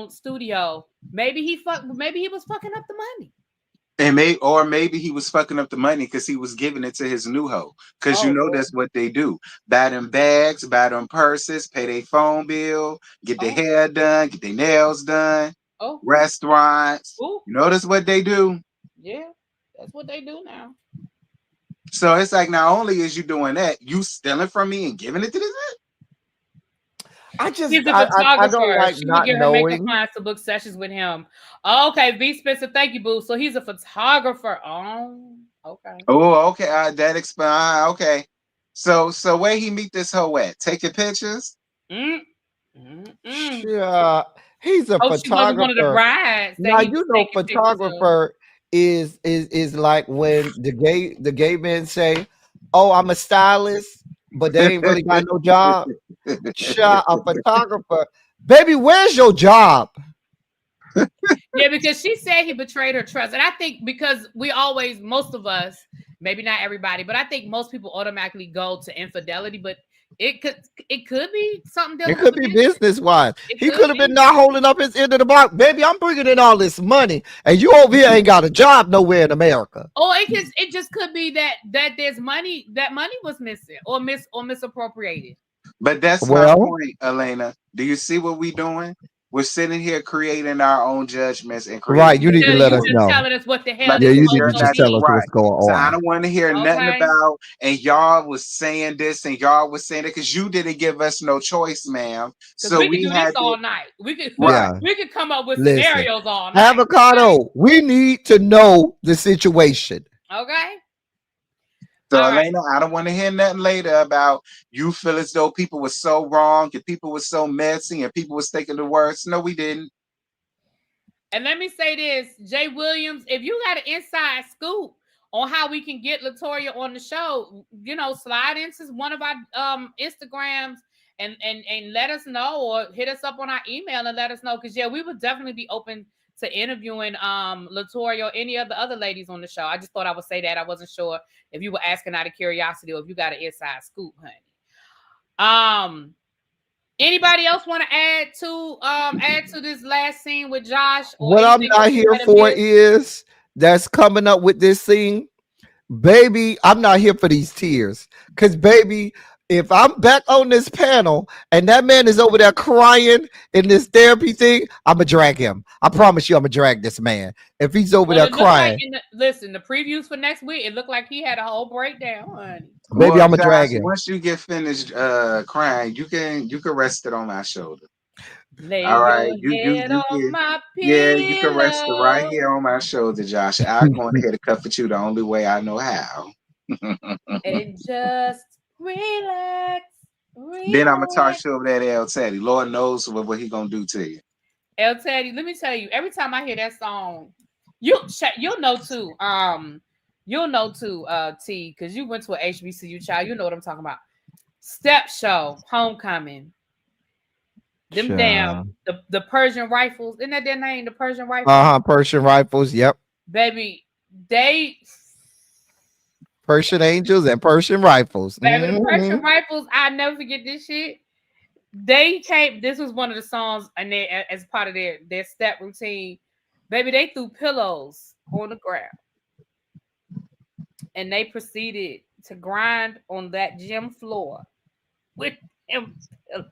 studio? Maybe he was fucking up the money.
And maybe he was fucking up the money because he was giving it to his new hoe. Because that's what they do. Buy them bags, buy them purses, pay their phone bill, get their hair done, get their nails done. Restaurants. That's what they do.
Yeah, that's what they do now.
So it's like not only is you doing that, you stealing from me and giving it to this man.
He's a photographer. I don't like she would get her makeup clients to book sessions with him. Okay, V Spencer, thank you, boo. So he's a photographer. Oh, okay.
Oh, okay. That explains. Okay. So where he meet this hoe at? Taking pictures?
Yeah, he's a photographer. She wasn't one of the brides. Now photographer is like when the gay men say, "Oh, I'm a stylist," but they ain't really got no job. A photographer, baby, where's your job?
Yeah, because she said he betrayed her trust, and I think because most of us, maybe not everybody, but I think most people automatically go to infidelity, but it could be something.
It could be business wise. He could have been not holding up his end of the block. Baby, I'm bringing in all this money, and you over here ain't got a job nowhere in America.
Or it just could be that there's money, that money was missing or misappropriated.
But that's my point, Elena. Do you see what we doing? We're sitting here creating our own judgments and
right. You need to let us know.
Telling us what the hell.
Yeah, you need to just tell us what's going on.
So I don't want to hear nothing about. And y'all was saying this, and y'all was saying it because you didn't give us no choice, ma'am. So
we could do this all night. We could come up with scenarios all night.
Avocado, we need to know the situation.
Okay.
So Elena, I don't want to hear nothing later about you feel as though people were so wrong and people were so messy and people was taking the words. No, we didn't.
And let me say this, Jay Williams, if you got an inside scoop on how we can get Latoya on the show, slide into one of our Instagrams and let us know, or hit us up on our email and let us know. Because we would definitely be open to interviewing Latoya or any of the other ladies on the show. I just thought I would say that. I wasn't sure if you were asking out of curiosity or if you got an inside scoop, honey. Anybody else want to add to this last scene with Josh?
What I'm not here for is that's coming up with this scene. Baby, I'm not here for these tears. Because, baby, if I'm back on this panel and that man is over there crying in this therapy thing, I'm going to drag him. I promise you I'm going to drag this man. If he's over there crying.
Listen, the previews for next week, it looked like he had a whole breakdown, honey.
Baby, I'm going to drag him.
Once you get finished crying, you can rest it on my shoulder.
Lay all right, you can
rest it right here on my shoulder, Josh. I'm going to hit a cup with you the only way I know how.
And just relax.
Then I'm gonna toss you over that El Teddy. Lord knows what he gonna do to you.
El Teddy, let me tell you. Every time I hear that song, you'll know too. T, because you went to an HBCU child. You know what I'm talking about. Step Show, Homecoming. Them damn the Persian Rifles. Isn't that their name? The Persian Rifles.
Persian Rifles. Yep.
Baby, they.
Persian Angels and Persian Rifles.
Baby, the Persian Rifles, I'll never forget this shit. They came, this was one of the songs and they, as part of their step routine. Baby, they threw pillows on the ground. And they proceeded to grind on that gym floor with them pillows.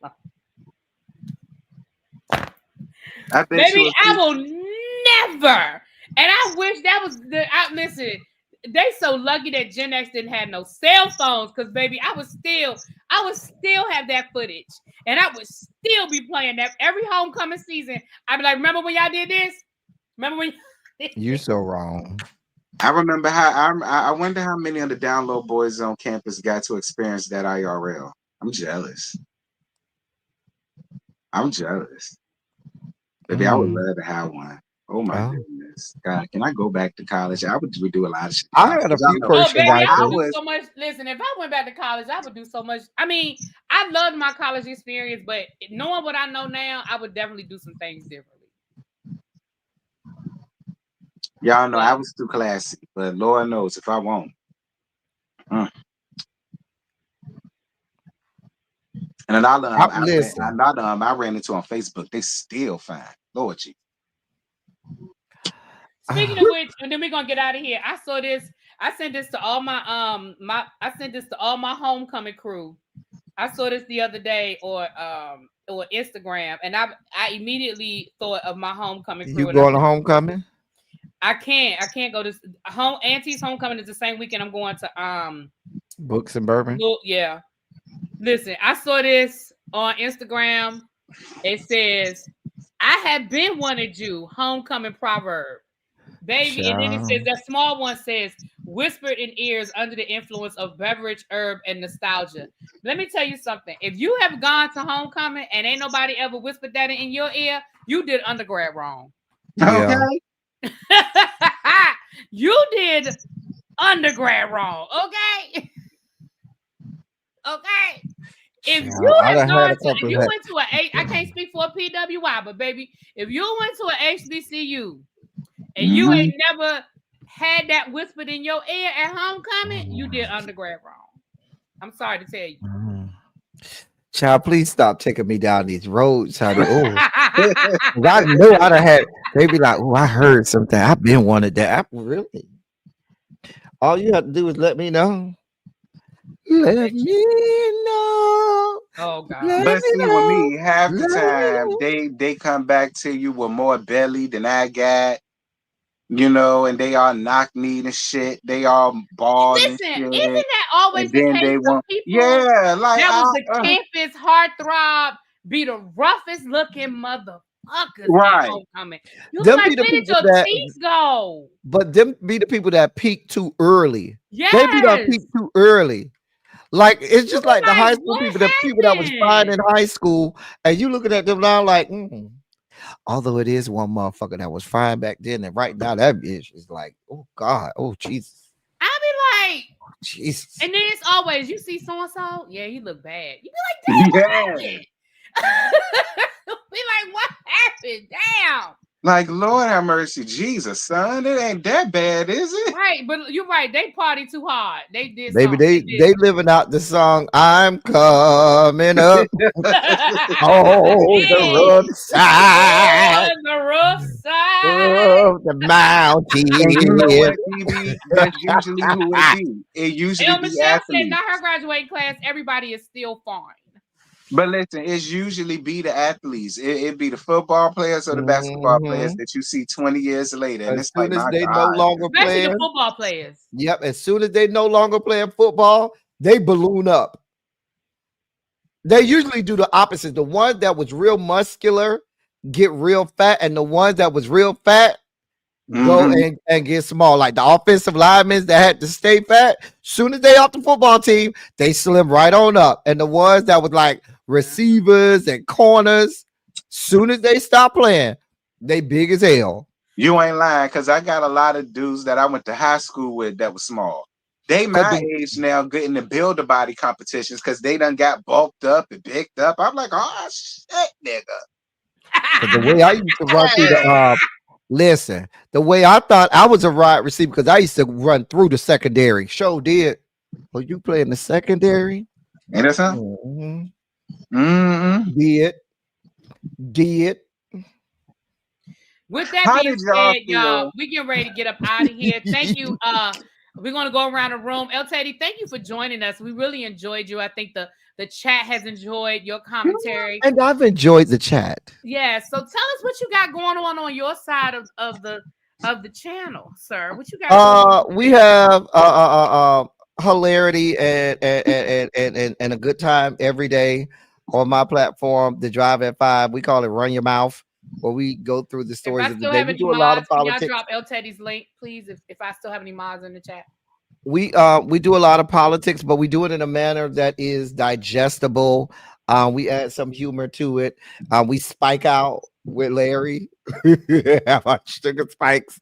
Baby, I will never. And I wish that was listen. they so lucky that Gen X didn't have no cell phones, because baby, I would still have that footage, and I would still be playing that every homecoming season. I'd be like, remember when y'all did this? Remember when?
You're so wrong.
I remember how I wonder how many of the down low boys on campus got to experience that IRL. I'm jealous. Baby, I would love to have one. Oh my goodness. God, can I go back to college? I would do a lot of shit.
I had a few questions.
I would do so much. Listen, if I went back to college, I would do so much. I mean, I loved my college experience, but knowing what I know now, I would definitely do some things differently.
Y'all know I was too classy, but Lord knows if I won't. And another I ran into on Facebook. They still fine. Lord Jesus.
Speaking of which, and then we're gonna get out of here. I saw this. I sent this to all my homecoming crew. I saw this the other day or Instagram, and I immediately thought of my homecoming crew.
You going to homecoming?
I can't go to Auntie's homecoming is the same weekend I'm going to
Books and Bourbon.
Yeah. Listen, I saw this on Instagram. It says, I have been wanted you, homecoming proverb. Baby, and then it says that small one says, whispered in ears under the influence of beverage, herb, and nostalgia. Let me tell you something. If you have gone to homecoming and ain't nobody ever whispered that in your ear, you did undergrad wrong.
Okay.
You did undergrad wrong. Okay. Okay. If you have gone to, if you went to I can't speak for a PWI, but baby, if you went to an HBCU and you ain't never had that whispered in your ear at homecoming, you did undergrad wrong. I'm sorry to tell you.
Child, please stop taking me down these roads, honey. I know I'd have had. They be like, "Oh, I heard something. I've been wanted that." Really? All you have to do is let me know. Let me know.
Oh God!
But see, with me, half the time they come back to you with more belly than I got. You know, and they all knock kneed and shit. They all bald.
Listen, isn't that always the case of people?
Yeah, like
that was the campus heartthrob, be the roughest looking motherfuckers at homecoming. You like, where did your teeth go?
But them be the people that peak too early.
Yes.
They be that peak too early. Like it's just like the high school people, the people that was fine in high school, and you looking at them now like, although it is one motherfucker that was fine back then, and right now that bitch is like, oh God, oh Jesus.
I be like,
oh, Jesus.
And then it's always you see so and so, yeah, he look bad. You be like, damn, what happened? Be like, what happened? Damn.
Like, Lord have mercy, Jesus, son. It ain't that bad, is it?
Right, but you're right. They party too hard. They did.
Baby, they living out the song. I'm coming up. The rough side.
The rough side
of the mountain.
And you know what, BB? That's usually who it be. It usually be
Michelle said, not her graduating class. Everybody is still fine.
But listen, it's usually be the athletes. It be the football players or the basketball players that you see 20 years later. And
as soon as they no longer play,
the football players.
Yep. As soon as they no longer playing football, they balloon up. They usually do the opposite. The one that was real muscular get real fat, and the ones that was real fat go and get small. Like the offensive linemen that had to stay fat, soon as they off the football team, they slim right on up. And the ones that was like receivers and corners, soon as they stop playing, they big as hell.
You ain't lying, because I got a lot of dudes that I went to high school with that was small. They my age now getting to build a body competitions because they done got bulked up and bigged up. I'm like, oh shit, nigga.
But the way I used to run through the listen, the way I thought I was a wide receiver, because I used to run through the secondary. Show did. Oh, you play in the secondary?
Ain't that something?
Did.
With that being said, y'all, we getting ready to get up out of here. Thank you. We're going to go around the room. El Teddy, thank you for joining us. We really enjoyed you. I think the chat has enjoyed your commentary.
And I've enjoyed the chat.
Yeah. So tell us what you got going on your side of of the channel, sir? What you got going on?
We have hilarity and a good time every day on my platform, The Drive at 5. We call it Run Your Mouth, where we go through the stories of the day. We do a lot of politics.
Can y'all drop El Teddy's link, please, if I still have any mods in the chat?
We do a lot of politics, but we do it in a manner that is digestible. We add some humor to it. We spike out with Larry, have our sugar spikes,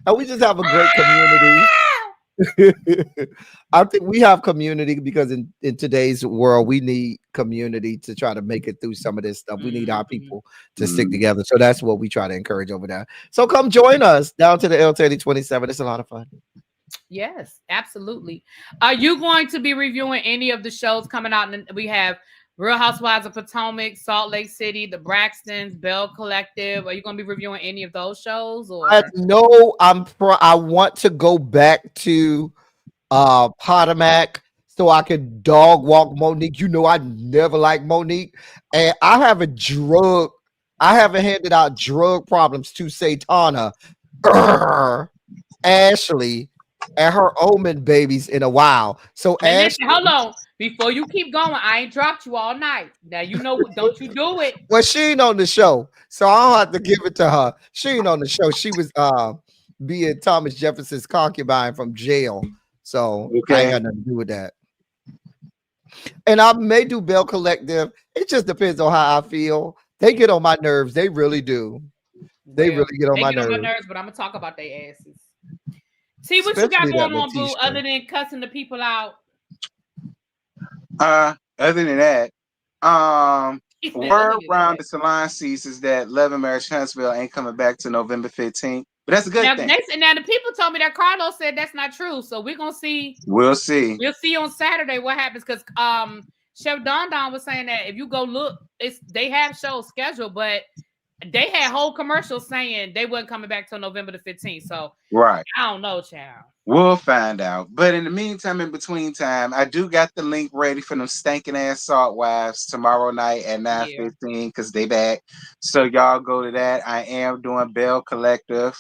and we just have a great community. I think we have community because in today's world, we need community to try to make it through some of this stuff. We need our people to stick together. So that's what we try to encourage over there. So come join us down to the L30 27. It's a lot of fun.
Yes, absolutely. Are you going to be reviewing any of the shows coming out? And we have Real Housewives of Potomac, Salt Lake City, The Braxtons, Bell Collective. Are you going to be reviewing any of those shows? Or
no, I want to go back to Potomac so I can dog walk Monique. You know, I never liked Monique, and I haven't handed out drug problems to Satana, Ashley, and her Omen babies in a while. So
listen, hold on. Before you keep going, I ain't dropped you all night. Now you know what, don't you do it.
Well, she ain't on the show, so I don't have to give it to her. She ain't on the show. She was being Thomas Jefferson's concubine from jail. So I ain't got nothing to do with that. And I may do Bell Collective. It just depends on how I feel. They get on my nerves. They really do. They really get on my nerves.
But I'm gonna talk about their asses. See what especially you got going on, boo, other than cussing the people out.
Other than that, word around the salon seats is that Love and Marriage Huntsville ain't coming back to November 15th. But that's a good thing.
Now the people told me that Carlos said that's not true. So we're gonna see.
We'll see.
We'll see on Saturday what happens, because Chef Don was saying that if you go look, they have shows scheduled, but they had whole commercials saying they wasn't coming back till November the 15th. So
right.
I don't know, child.
We'll find out. But in the meantime, in between time, I do got the link ready for them stinking ass Salt Wives tomorrow night at 9:15 because they back. So y'all go to that. I am doing Bell Collective.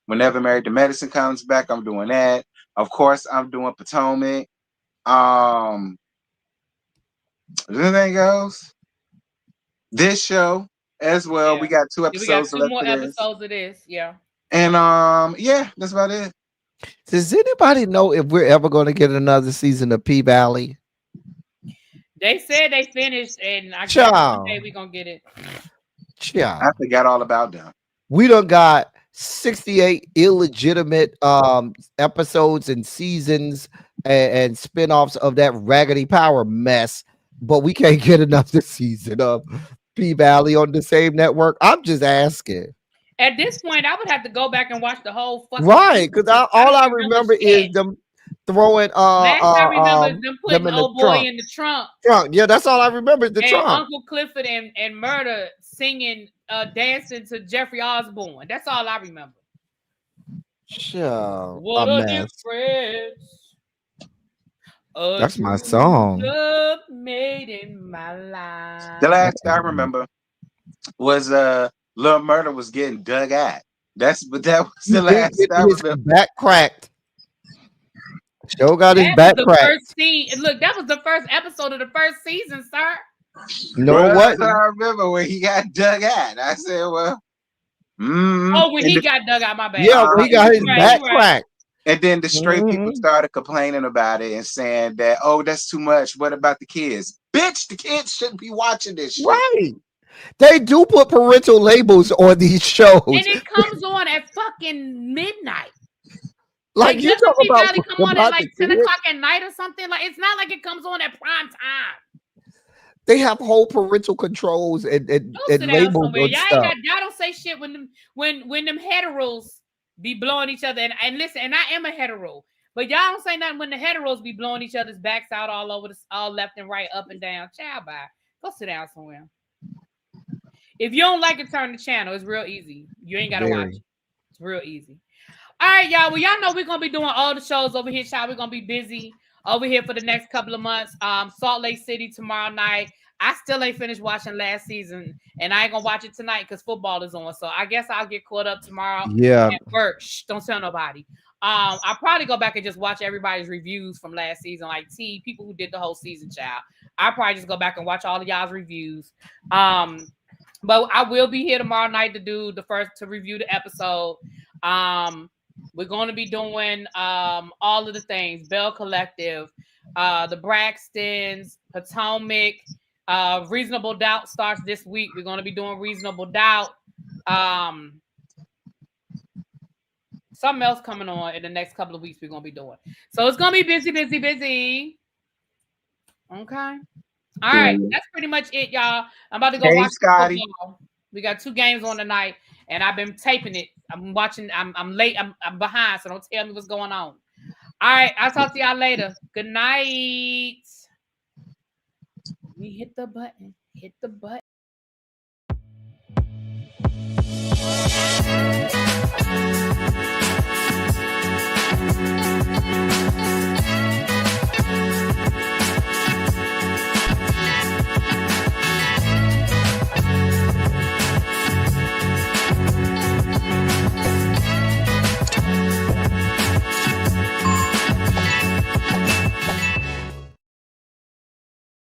Whenever Married to Medicine comes back, I'm doing that. Of course, I'm doing Potomac. Anything else? This show as well. Yeah. We got 2 episodes.
We got 2 more episodes of this. Yeah.
And yeah, that's about it.
Does anybody know if we're ever going to get another season of P-Valley?
They said they finished, and I guess one day we're going to get it.
I forgot all about them.
We done got 68 illegitimate episodes and seasons and spin-offs of that Raggedy Power mess, but we can't get another season of P-Valley on the same network. I'm just asking.
At this point, I would have to go back and watch the whole fucking
right, because all I remember is them throwing
last I remember is them putting old boy in the trunk.
Yeah, that's all I remember is the trunk.
Uncle Clifford and Murder singing, dancing to Jeffrey Osborne. That's all I remember.
Sure.
What a difference.
That's my song.
Made in my life.
The last I remember was Lil Murder was getting dug at. That was the last I remember.
Back cracked. Show got his back cracked.
First scene. Look, that was the first episode of the first season, sir.
You know what?
I remember when he got dug at. I said, well.
When he got dug out, my bad.
Yeah, when he got his back cracked.
And then the straight people started complaining about it and saying that, oh, that's too much. What about the kids? Bitch, the kids shouldn't be watching this shit.
Right. They do put parental labels on these shows.
And it comes on at fucking midnight.
Like you talk about
come on at like 10 o'clock at night or something. Like it's not like it comes on at prime time.
They have whole parental controls and labels on stuff.
Y'all don't say shit when them heteros be blowing each other. And listen, and I am a hetero, but y'all don't say nothing when the heteros be blowing each other's backs out all over all left and right, up and down. Child, bye. Go sit down somewhere. If you don't like it, turn the channel. It's real easy. You ain't gotta watch it. It's real easy. All right, y'all. Well, y'all know we're gonna be doing all the shows over here, child. We're gonna be busy over here for the next couple of months. Salt Lake City tomorrow night. I still ain't finished watching last season, and I ain't gonna watch it tonight because football is on. So I guess I'll get caught up tomorrow.
Yeah.
At work. Shh, don't tell nobody. I'll probably go back and just watch everybody's reviews from last season, like people who did the whole season, child. I'll probably just go back and watch all of y'all's reviews. But I will be here tomorrow night to review the episode. We're going to be doing all of the things: Bell Collective, the Braxtons, Potomac, Reasonable Doubt starts this week. We're going to be doing Reasonable Doubt. Something else coming on in the next couple of weeks we're going to be doing. So it's going to be busy, busy, busy. Okay. All right. That's pretty much it, y'all. I'm about to go watch football. We got 2 games on tonight, and I've been taping it. I'm watching. I'm late. I'm behind, so don't tell me what's going on. All right. I'll talk to y'all later. Good night. We hit the button. Hit the button.